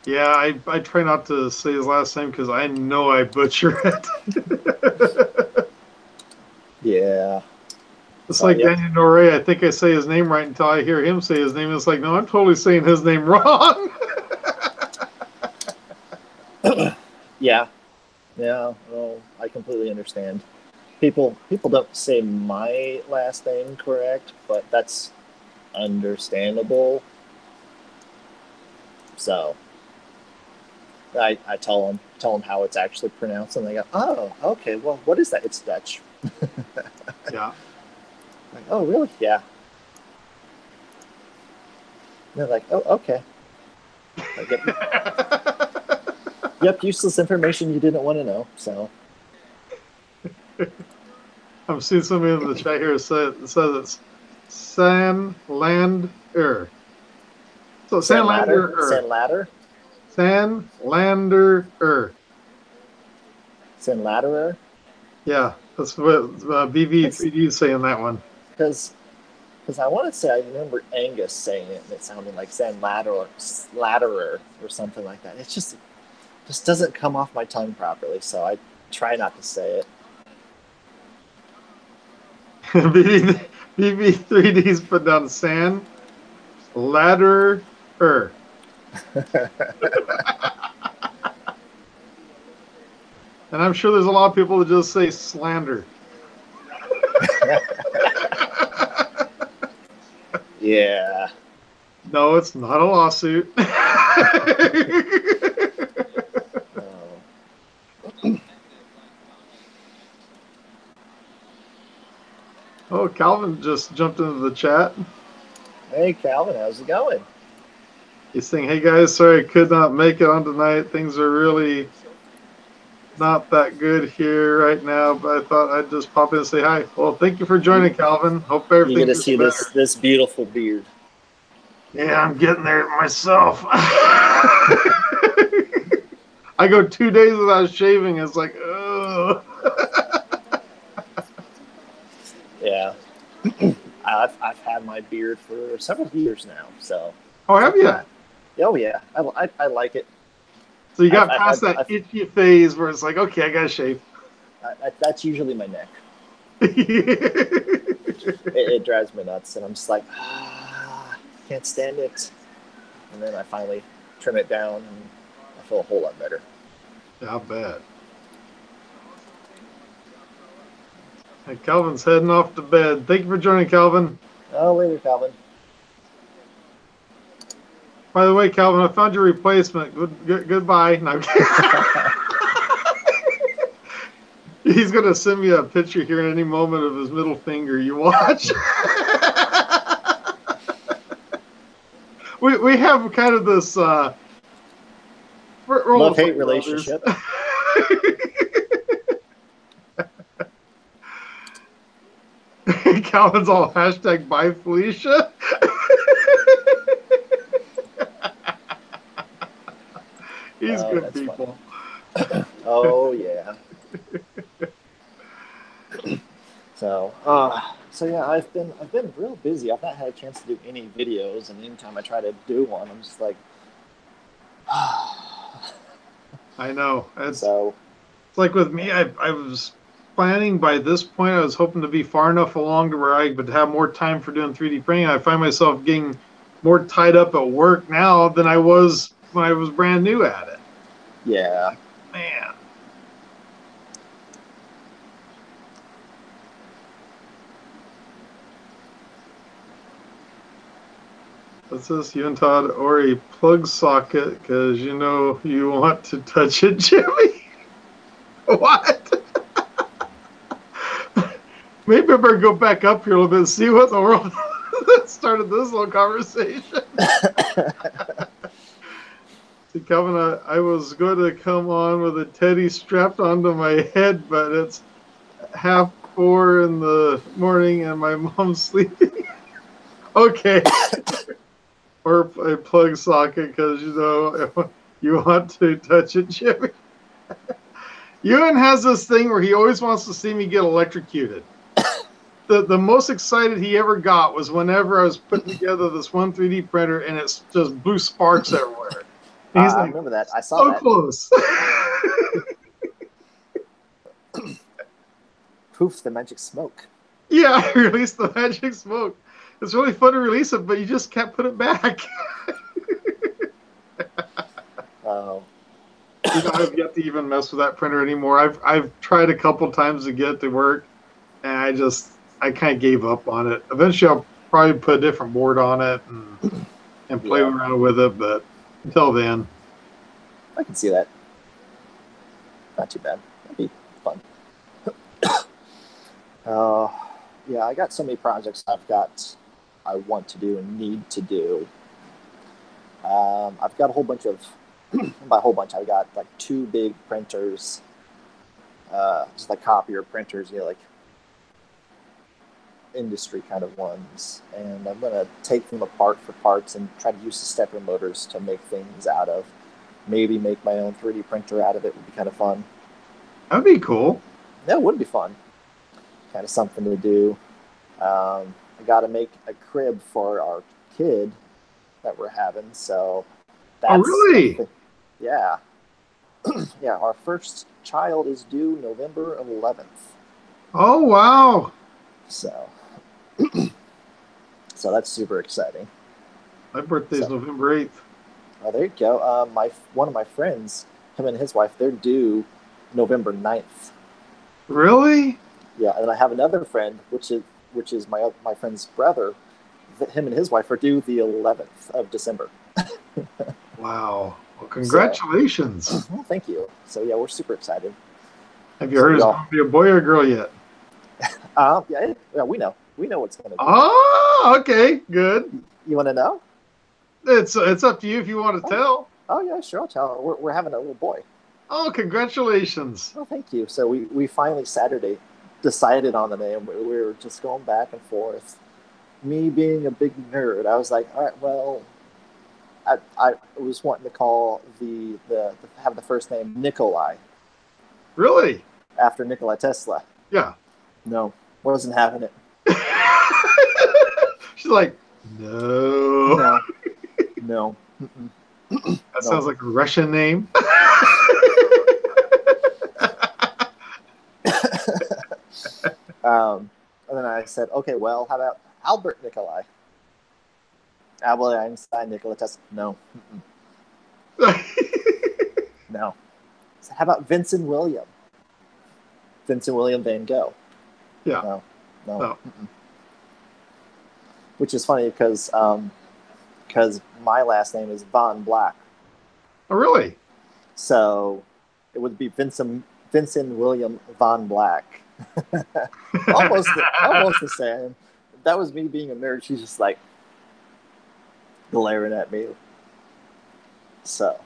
[SPEAKER 1] Yeah, I try not to say his last name because I know I butcher it.
[SPEAKER 2] Yeah.
[SPEAKER 1] It's like Daniel Noré. I think I say his name right until I hear him say his name. It's like, no, I'm totally saying his name wrong.
[SPEAKER 2] Yeah. Well, I completely understand. People don't say my last name correct, but that's understandable. So I tell them how it's actually pronounced, and they go, "Oh, okay. Well, what is that? It's Dutch."
[SPEAKER 1] Yeah.
[SPEAKER 2] Like, oh, really? Yeah. And they're like, oh, okay. Like, yep, useless information you didn't want to know. So
[SPEAKER 1] I'm seeing somebody in the chat here says it's Sanlander. So Sanlander. Sanlander.
[SPEAKER 2] Sanladerer?
[SPEAKER 1] Yeah, that's what BV3D is saying that one.
[SPEAKER 2] Because I want to say I remember Angus saying it, and it sounded like Sanladerer or something like that. It just doesn't come off my tongue properly, so I try not to say it.
[SPEAKER 1] BV3D's put down Sanladerer. And I'm sure there's a lot of people that just say slander.
[SPEAKER 2] Yeah.
[SPEAKER 1] No, it's not a lawsuit. Oh, Calvin just jumped into the chat.
[SPEAKER 2] Hey, Calvin, how's it going?
[SPEAKER 1] He's saying, hey, guys, sorry I could not make it on tonight. Things are really not that good here right now, but I thought I'd just pop in and say hi. Well, thank you for joining, Calvin. Hope
[SPEAKER 2] You
[SPEAKER 1] everything
[SPEAKER 2] get to
[SPEAKER 1] gets
[SPEAKER 2] see
[SPEAKER 1] better.
[SPEAKER 2] this beautiful beard.
[SPEAKER 1] Yeah, I'm getting there myself. I go 2 days without shaving. It's like, ugh.
[SPEAKER 2] Yeah. I've had my beard for several years now, so.
[SPEAKER 1] Oh, have you?
[SPEAKER 2] Oh yeah, I like it.
[SPEAKER 1] So you got
[SPEAKER 2] I've
[SPEAKER 1] past
[SPEAKER 2] had-
[SPEAKER 1] that
[SPEAKER 2] I've-
[SPEAKER 1] itchy phase where it's like, okay, I gotta shave.
[SPEAKER 2] That's usually my neck. It drives me nuts, and I'm just like, can't stand it. And then I finally trim it down, and I feel a whole lot better.
[SPEAKER 1] I bet. Hey, Calvin's heading off to bed. Thank you for joining, Calvin.
[SPEAKER 2] Oh, later, Calvin.
[SPEAKER 1] By the way, Calvin, I found your replacement. Goodbye. No, he's going to send me a picture here in any moment of his middle finger. You watch. we have kind of this
[SPEAKER 2] love-hate relationship.
[SPEAKER 1] Calvin's all hashtag bye Felicia. He's good people.
[SPEAKER 2] Oh yeah. So yeah, I've been real busy. I've not had a chance to do any videos, and anytime I try to do one, I'm just like,
[SPEAKER 1] I know. It's
[SPEAKER 2] so.
[SPEAKER 1] It's like with me. I was planning by this point. I was hoping to be far enough along to where I would have more time for doing 3D printing. I find myself getting more tied up at work now than I was when I was brand new at it.
[SPEAKER 2] Yeah.
[SPEAKER 1] Man. What's this? You and Todd or a plug socket because you know you want to touch it, Jimmy? What? Maybe I better go back up here a little bit and see what the world started this little conversation. See, Calvin, I was going to come on with a teddy strapped onto my head, but it's 3:30 in the morning and my mom's sleeping. Okay. Or a plug socket because, you know, you want to touch it, Jimmy. Ewan has this thing where he always wants to see me get electrocuted. The most excited he ever got was whenever I was putting together this one 3D printer and it just blew sparks everywhere.
[SPEAKER 2] He's I remember that. I saw that.
[SPEAKER 1] So close.
[SPEAKER 2] Poof, the magic smoke.
[SPEAKER 1] Yeah, I released the magic smoke. It's really fun to release it, but you just can't put it back.
[SPEAKER 2] Oh.
[SPEAKER 1] You know, I've yet to even mess with that printer anymore. I've tried a couple times to get it to work, and I kind of gave up on it. Eventually, I'll probably put a different board on it and play around with it, but until then.
[SPEAKER 2] I can see that. Not too bad. That'd be fun. Yeah, I got so many projects I want to do and need to do. I've got a whole bunch of, by a whole bunch, I've got like 2 big printers, just like copier printers, you know, like industry kind of ones. And I'm going to take them apart for parts and try to use the stepper motors to make things out of. Maybe make my own 3D printer out of it would be kind of fun.
[SPEAKER 1] That'd be cool.
[SPEAKER 2] That would be fun. Kind of something to do. I got to make a crib for our kid that we're having. So that's.
[SPEAKER 1] Oh, really?
[SPEAKER 2] Yeah. Yeah, our first child is due November 11th.
[SPEAKER 1] Oh, wow.
[SPEAKER 2] So that's super exciting.
[SPEAKER 1] My birthday's November 8th.
[SPEAKER 2] Oh, there you go. One of my friends, him and his wife, they're due November 9th.
[SPEAKER 1] Really?
[SPEAKER 2] Yeah, and I have another friend, which is my friend's brother. Him and his wife are due the 11th of December.
[SPEAKER 1] Wow. Well, congratulations.
[SPEAKER 2] So, well, thank you. So, yeah, we're super excited.
[SPEAKER 1] Have you heard it's going to be a boy or a girl yet?
[SPEAKER 2] Yeah, we know. We know what's going to be.
[SPEAKER 1] Oh, okay. Good.
[SPEAKER 2] You want to know?
[SPEAKER 1] It's up to you if you want to tell.
[SPEAKER 2] Oh, yeah, sure. I'll tell. We're having a little boy.
[SPEAKER 1] Oh, congratulations.
[SPEAKER 2] Oh, thank you. So we finally Saturday decided on the name. We were just going back and forth. Me being a big nerd, I was like, all right, well, I was wanting to call the have the first name Nikolai
[SPEAKER 1] Really?
[SPEAKER 2] after Nikola Tesla.
[SPEAKER 1] Yeah.
[SPEAKER 2] No, wasn't having it.
[SPEAKER 1] She's like, no.
[SPEAKER 2] No, no,
[SPEAKER 1] That
[SPEAKER 2] no.
[SPEAKER 1] sounds like a Russian name.
[SPEAKER 2] And then I said, okay, well, how about Albert Nikolai? Albert Einstein, Nikola Tesla. No, no. I said, how about Vincent William? Vincent William Van Gogh.
[SPEAKER 1] Yeah.
[SPEAKER 2] No, no.
[SPEAKER 1] No.
[SPEAKER 2] Which is funny because my last name is Von Black,
[SPEAKER 1] Oh, really?
[SPEAKER 2] so it would be Vincent William Von Black. almost the same. That was me being a nerd. She's just like glaring at me. So,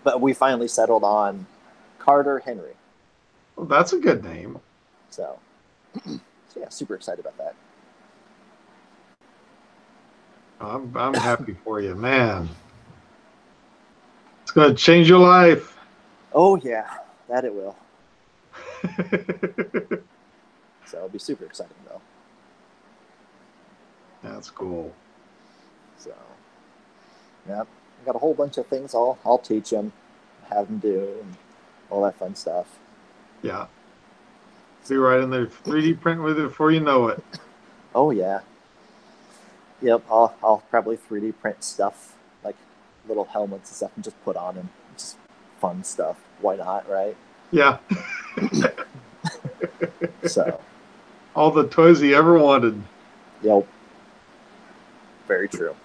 [SPEAKER 2] but we finally settled on Carter Henry.
[SPEAKER 1] Well, that's a good name.
[SPEAKER 2] So yeah, super excited about that.
[SPEAKER 1] I'm happy for you, man. It's going to change your life.
[SPEAKER 2] Oh yeah, that it will. So it'll be super exciting though.
[SPEAKER 1] That's cool.
[SPEAKER 2] So yeah, I got a whole bunch of things I'll teach them, have them do, and all that fun stuff.
[SPEAKER 1] Yeah. Be right in there 3D print with it before you know it.
[SPEAKER 2] Oh yeah. Yep, I'll probably 3D print stuff like little helmets and stuff and just put on them. Just fun stuff. Why not, right?
[SPEAKER 1] Yeah.
[SPEAKER 2] So
[SPEAKER 1] All the toys he ever wanted.
[SPEAKER 2] yep. Very true.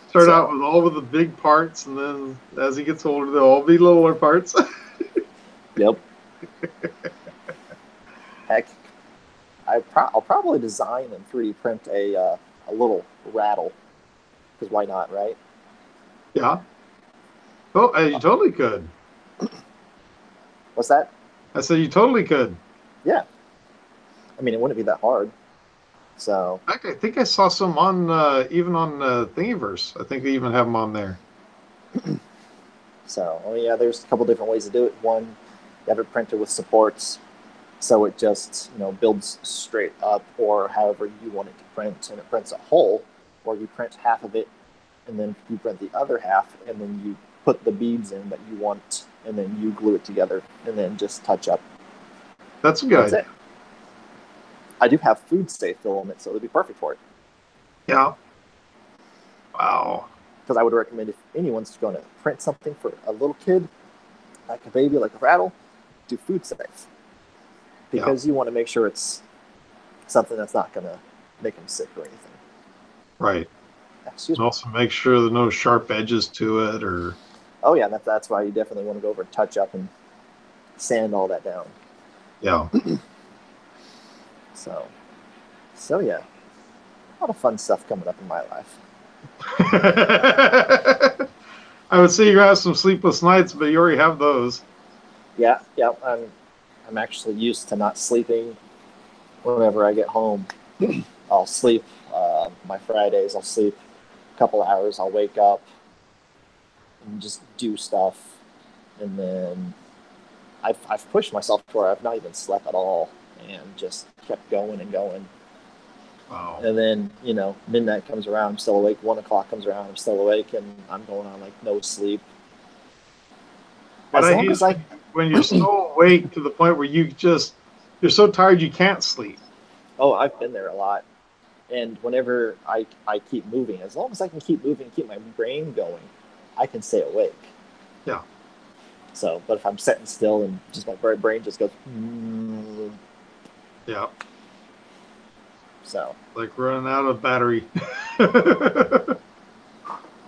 [SPEAKER 1] Start out with all of the big parts, and then as he gets older, they'll all be littler parts.
[SPEAKER 2] Yep. Heck, I'll probably design and 3D print a little rattle. Because why not, right?
[SPEAKER 1] Yeah. Oh, you totally could.
[SPEAKER 2] What's that?
[SPEAKER 1] I said you totally could.
[SPEAKER 2] Yeah. I mean, it wouldn't be that hard. So.
[SPEAKER 1] In fact, I think I saw some on even on Thingiverse. I think they even have them on there.
[SPEAKER 2] So, well, yeah, there's a couple different ways to do it. One, you have it printed with supports, so it just builds straight up, or however you want it to print, and it prints a whole, or you print half of it, and then you print the other half, and then you put the beads in that you want, and then you glue it together, and then just touch up.
[SPEAKER 1] That's good.
[SPEAKER 2] That's it. I do have food safe filament, so it'd be perfect for it.
[SPEAKER 1] Yeah. Wow.
[SPEAKER 2] Because I would recommend if anyone's going to print something for a little kid, like a baby, like a rattle, do food safe. Because you want to make sure it's something that's not going to make them sick or anything.
[SPEAKER 1] Right.
[SPEAKER 2] Excuse
[SPEAKER 1] and
[SPEAKER 2] me.
[SPEAKER 1] Also make sure there are no sharp edges to it or...
[SPEAKER 2] Oh, yeah, that's why you definitely want to go over and touch up and sand all that down.
[SPEAKER 1] Yeah.
[SPEAKER 2] So yeah. A lot of fun stuff coming up in my life.
[SPEAKER 1] I would say you have some sleepless nights, but you already have those.
[SPEAKER 2] Yeah. I'm actually used to not sleeping whenever I get home. I'll sleep my Fridays. I'll sleep a couple hours. I'll wake up and just do stuff, and then I've pushed myself to where I've not even slept at all, and just kept going and going.
[SPEAKER 1] Wow.
[SPEAKER 2] And then midnight comes around. I'm still awake. 1 o'clock comes around. I'm still awake, and I'm going on like no sleep.
[SPEAKER 1] But I hate when you're so awake to the point where you're so tired you can't sleep.
[SPEAKER 2] Oh, I've been there a lot. And whenever I keep moving, as long as I can keep moving, keep my brain going, I can stay awake.
[SPEAKER 1] Yeah.
[SPEAKER 2] So, but if I'm sitting still and just my brain just goes,
[SPEAKER 1] yeah.
[SPEAKER 2] So.
[SPEAKER 1] Like running out of battery.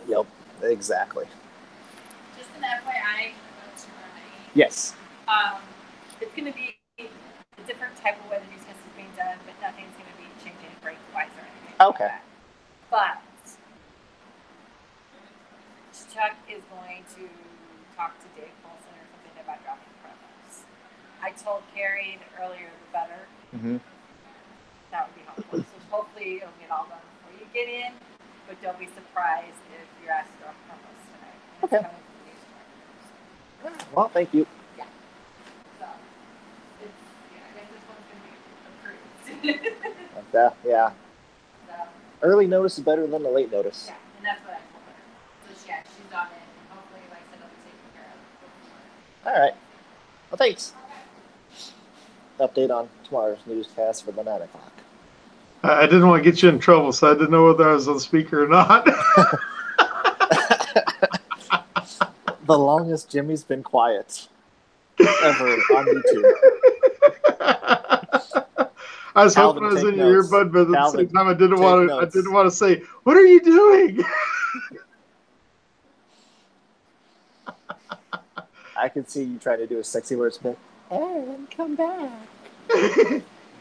[SPEAKER 2] Yep, exactly.
[SPEAKER 3] Just an FYI.
[SPEAKER 2] Yes.
[SPEAKER 3] It's going to be a different type of way the new test is being done, but nothing's going to be changing break-wise or anything.
[SPEAKER 2] Okay.
[SPEAKER 3] Like that. But just Chuck is going to talk to Dave Colson or something about dropping promos. I told Carrie the earlier the better.
[SPEAKER 2] Mm-hmm.
[SPEAKER 3] That would be helpful. So hopefully it'll get all done before you get in, but don't be surprised if you're asked to drop promos tonight. It's
[SPEAKER 2] Okay.
[SPEAKER 3] coming from the news department.
[SPEAKER 2] Well, thank you.
[SPEAKER 3] So, I guess this one's going to be approved.
[SPEAKER 2] Yeah.
[SPEAKER 3] So,
[SPEAKER 2] Early notice is better than the late notice.
[SPEAKER 3] yeah, and that's what I told her. So, yeah, she's on it, and hopefully, like I said, it'll be taken care of.
[SPEAKER 2] All right. Well, thanks. Update on tomorrow's newscast for the 9 o'clock.
[SPEAKER 1] I didn't want to get you in trouble, so I didn't know whether I was on speaker or not.
[SPEAKER 2] The longest Jimmy's been quiet ever on YouTube.
[SPEAKER 1] I was
[SPEAKER 2] Calvin,
[SPEAKER 1] hoping I was
[SPEAKER 2] take
[SPEAKER 1] in your
[SPEAKER 2] notes.
[SPEAKER 1] earbud, but at the
[SPEAKER 2] Calvin,
[SPEAKER 1] same time, I didn't
[SPEAKER 2] take
[SPEAKER 1] want
[SPEAKER 2] notes.
[SPEAKER 1] to say, "What are you doing?"
[SPEAKER 2] I could see you trying to do a sexy words bit. Aaron, come back.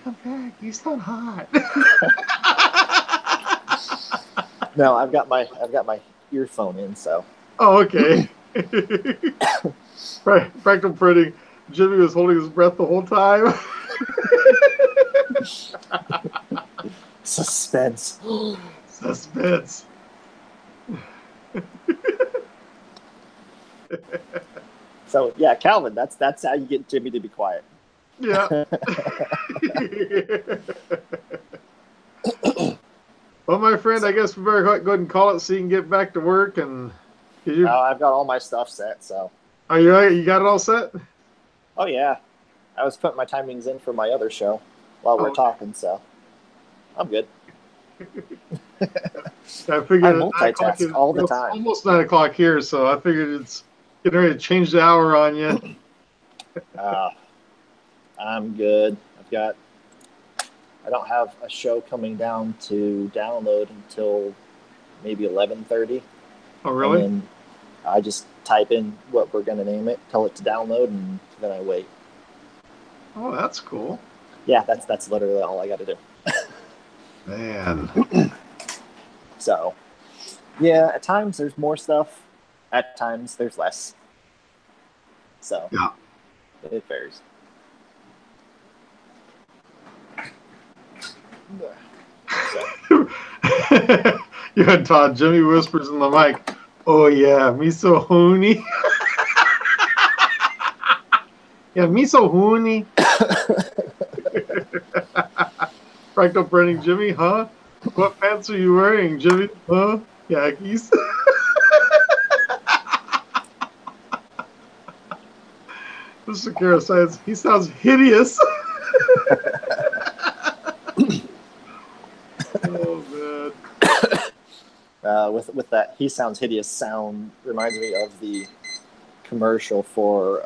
[SPEAKER 1] Come back, you sound hot.
[SPEAKER 2] No, I've got my earphone in, so
[SPEAKER 1] Oh, okay. Practical printing. Jimmy was holding his breath the whole time.
[SPEAKER 2] suspense.
[SPEAKER 1] Suspense.
[SPEAKER 2] So yeah, Calvin, that's how you get Jimmy to be quiet.
[SPEAKER 1] Yeah. Well, my friend, I guess we better go ahead and call it so you can get back to work. And
[SPEAKER 2] I've got all my stuff set, so.
[SPEAKER 1] Are you got it all set?
[SPEAKER 2] Oh yeah, I was putting my timings in for my other show while we're
[SPEAKER 1] Okay.
[SPEAKER 2] talking, so I'm good.
[SPEAKER 1] I figured
[SPEAKER 2] I
[SPEAKER 1] 9 o'clock
[SPEAKER 2] multitask all the
[SPEAKER 1] it's
[SPEAKER 2] time.
[SPEAKER 1] almost 9 o'clock here, so I figured it's getting ready to change the hour on you.
[SPEAKER 2] I'm good. I don't have a show coming down to download until maybe 11:30.
[SPEAKER 1] Oh, really?
[SPEAKER 2] And then I just type in what we're going to name it, tell it to download, and then I wait.
[SPEAKER 1] Oh, that's cool.
[SPEAKER 2] Yeah, that's literally all I got to do.
[SPEAKER 1] Man.
[SPEAKER 2] So, yeah, at times there's more stuff. At times there's less. So,
[SPEAKER 1] Yeah.
[SPEAKER 2] it varies. So,
[SPEAKER 1] You and Todd, Jimmy whispers in the mic, "Oh, yeah, miso honey." Yeah, miso honey. Fractal printing, Jimmy, huh? What pants are you wearing, Jimmy? Huh? Khakis. Mr. Kara says, he sounds hideous. Oh, man.
[SPEAKER 2] with that, he sounds hideous sound reminds me of the commercial for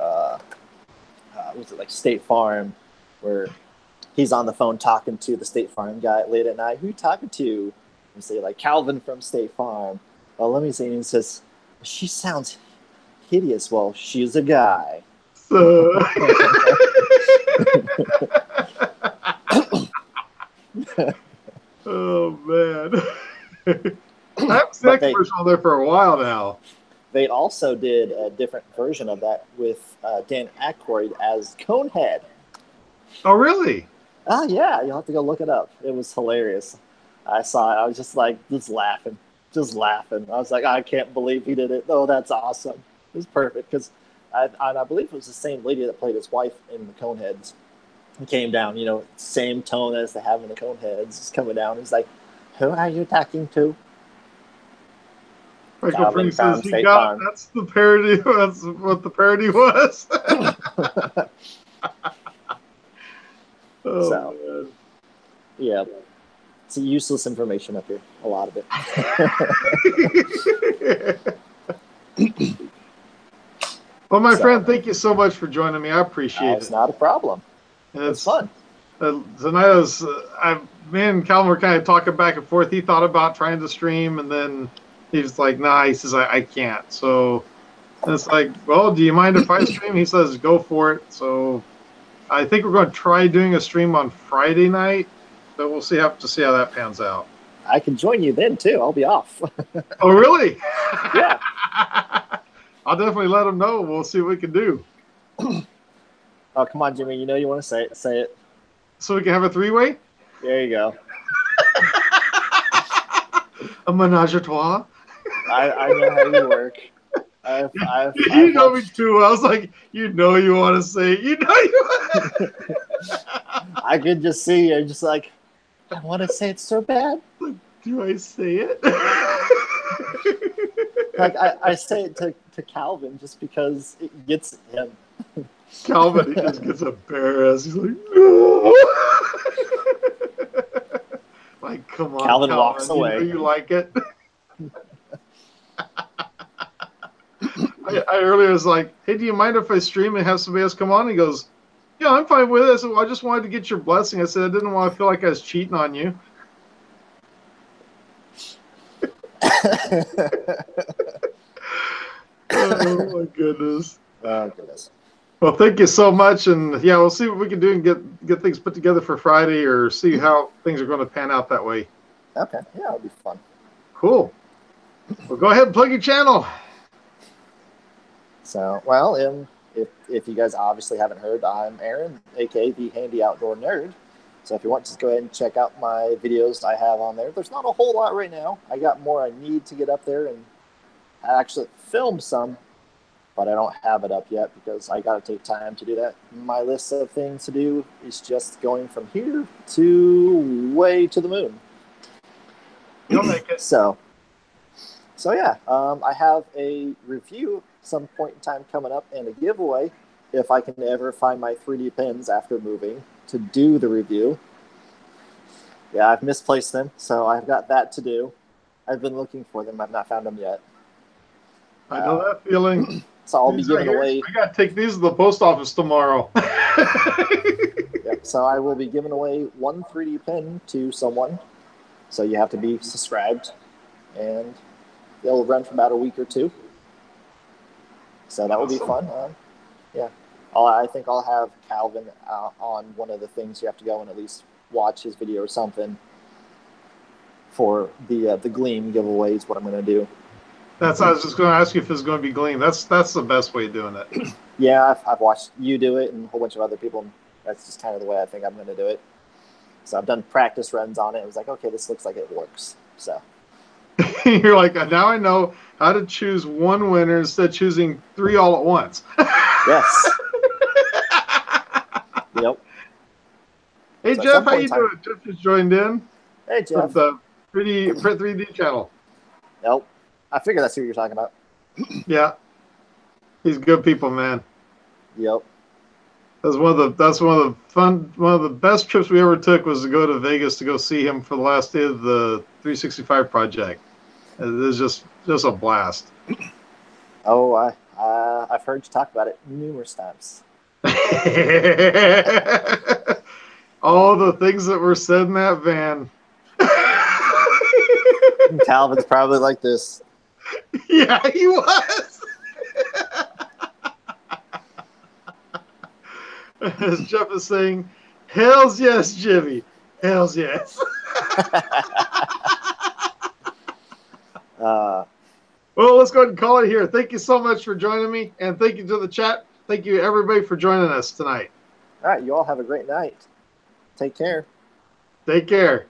[SPEAKER 2] was it like State Farm, where he's on the phone talking to the State Farm guy late at night. Who you talking to? And say like Calvin from State Farm. Oh, let me see. And he says, she sounds hideous. Well, she's a guy.
[SPEAKER 1] So, oh, man. I haven't seen that commercial on there for a while now.
[SPEAKER 2] They also did a different version of that with Dan Aykroyd as Conehead.
[SPEAKER 1] Oh, really?
[SPEAKER 2] Oh, yeah. You'll have to go look it up. It was hilarious. I saw it. I was just like, just laughing. I was like, I can't believe he did it. Oh, that's awesome. It was perfect because I believe it was the same lady that played his wife in the Coneheads. It came down, same tone as they have in the Coneheads. It's coming down. It's like, who are you talking to?
[SPEAKER 1] Michael Prince says that's the parody. That's what the parody was. Oh,
[SPEAKER 2] So,
[SPEAKER 1] man.
[SPEAKER 2] Yeah. It's useless information up here. A lot of it.
[SPEAKER 1] Well, my friend, thank you so much for joining me. I appreciate it.
[SPEAKER 2] It's not a problem.
[SPEAKER 1] And
[SPEAKER 2] It's fun.
[SPEAKER 1] Tonight was, me and Calvin were kind of talking back and forth. He thought about trying to stream, and then he was like, nah, he says, I can't. So it's like, well, do you mind if I stream? He says, go for it. So I think we're going to try doing a stream on Friday night, but we'll have to see how that pans out.
[SPEAKER 2] I can join you then, too. I'll be off.
[SPEAKER 1] Oh, really?
[SPEAKER 2] Yeah.
[SPEAKER 1] I'll definitely let him know. We'll see what we can do.
[SPEAKER 2] Oh, come on, Jimmy. You know you want to say it. Say it.
[SPEAKER 1] So we can have a three-way?
[SPEAKER 2] There you go.
[SPEAKER 1] A menage a trois?
[SPEAKER 2] I know how you work.
[SPEAKER 1] You know me too well. I was like, you know you want to say it. You know you want to.
[SPEAKER 2] I could just see you just like, I want to say it so bad.
[SPEAKER 1] Do I say it?
[SPEAKER 2] Like I say it to Calvin just because it gets him.
[SPEAKER 1] Calvin, he just gets embarrassed. He's like, no. Like, come on,
[SPEAKER 2] Calvin walks
[SPEAKER 1] You
[SPEAKER 2] away.
[SPEAKER 1] know you like it. I earlier was like, hey, do you mind if I stream and have somebody else come on? He goes, yeah, I'm fine with it. I said, well, I just wanted to get your blessing. I said, I didn't want to feel like I was cheating on you. Oh, my goodness.
[SPEAKER 2] Oh, goodness.
[SPEAKER 1] Well, thank you so much. And, yeah, we'll see what we can do and get things put together for Friday or see how things are going to pan out that way.
[SPEAKER 2] Okay. Yeah, it'll be fun.
[SPEAKER 1] Cool. Well, go ahead and plug your channel.
[SPEAKER 2] So, well, if you guys obviously haven't heard, I'm Aaron, aka the Handy Outdoor Nerd. So if you want, just go ahead and check out my videos I have on there. There's not a whole lot right now. I got more I need to get up there, and I actually filmed some, but I don't have it up yet because I got to take time to do that. My list of things to do is just going from here to way to the moon.
[SPEAKER 1] You'll make it.
[SPEAKER 2] So yeah, I have a review some point in time coming up and a giveaway if I can ever find my 3D pens after moving to do the review. Yeah, I've misplaced them, so I've got that to do. I've been looking for them. I've not found them yet.
[SPEAKER 1] I know that feeling.
[SPEAKER 2] So I'll be giving away.
[SPEAKER 1] I got to take these to the post office tomorrow.
[SPEAKER 2] Yep, so I will be giving away one 3D pen to someone. So you have to be subscribed, and they'll run for about a week or two. So that will be fun. Yeah, I think I'll have Calvin on one of the things. You have to go and at least watch his video or something for the Gleam giveaway is what I'm going to do.
[SPEAKER 1] I was just going to ask you if it's going to be Gleam. That's the best way of doing it.
[SPEAKER 2] Yeah, I've watched you do it and a whole bunch of other people. That's just kind of the way I think I'm going to do it. So I've done practice runs on it. It was like, okay, this looks like it works. So
[SPEAKER 1] you're like, now I know how to choose one winner instead of choosing three all at once.
[SPEAKER 2] Yes. Yep.
[SPEAKER 1] Hey,
[SPEAKER 2] so
[SPEAKER 1] Jeff, how you doing? Jeff just joined in.
[SPEAKER 2] Hey, Jeff.
[SPEAKER 1] With the 3D channel.
[SPEAKER 2] Nope. I figured that's who you're talking about.
[SPEAKER 1] Yeah. He's good people, man.
[SPEAKER 2] Yep.
[SPEAKER 1] That's one of the best trips we ever took was to go to Vegas to go see him for the last day of the 365 project. It was just a blast.
[SPEAKER 2] Oh, I've heard you talk about it numerous times.
[SPEAKER 1] All the things that were said in that van.
[SPEAKER 2] Calvin's probably like this.
[SPEAKER 1] Yeah, he was. As Jeff is saying, hells yes, Jimmy. Hells yes. Well, let's go ahead and call it here. Thank you so much for joining me, and thank you to the chat. Thank you, everybody, for joining us tonight.
[SPEAKER 2] All right, you all have a great night. Take care.
[SPEAKER 1] Take care.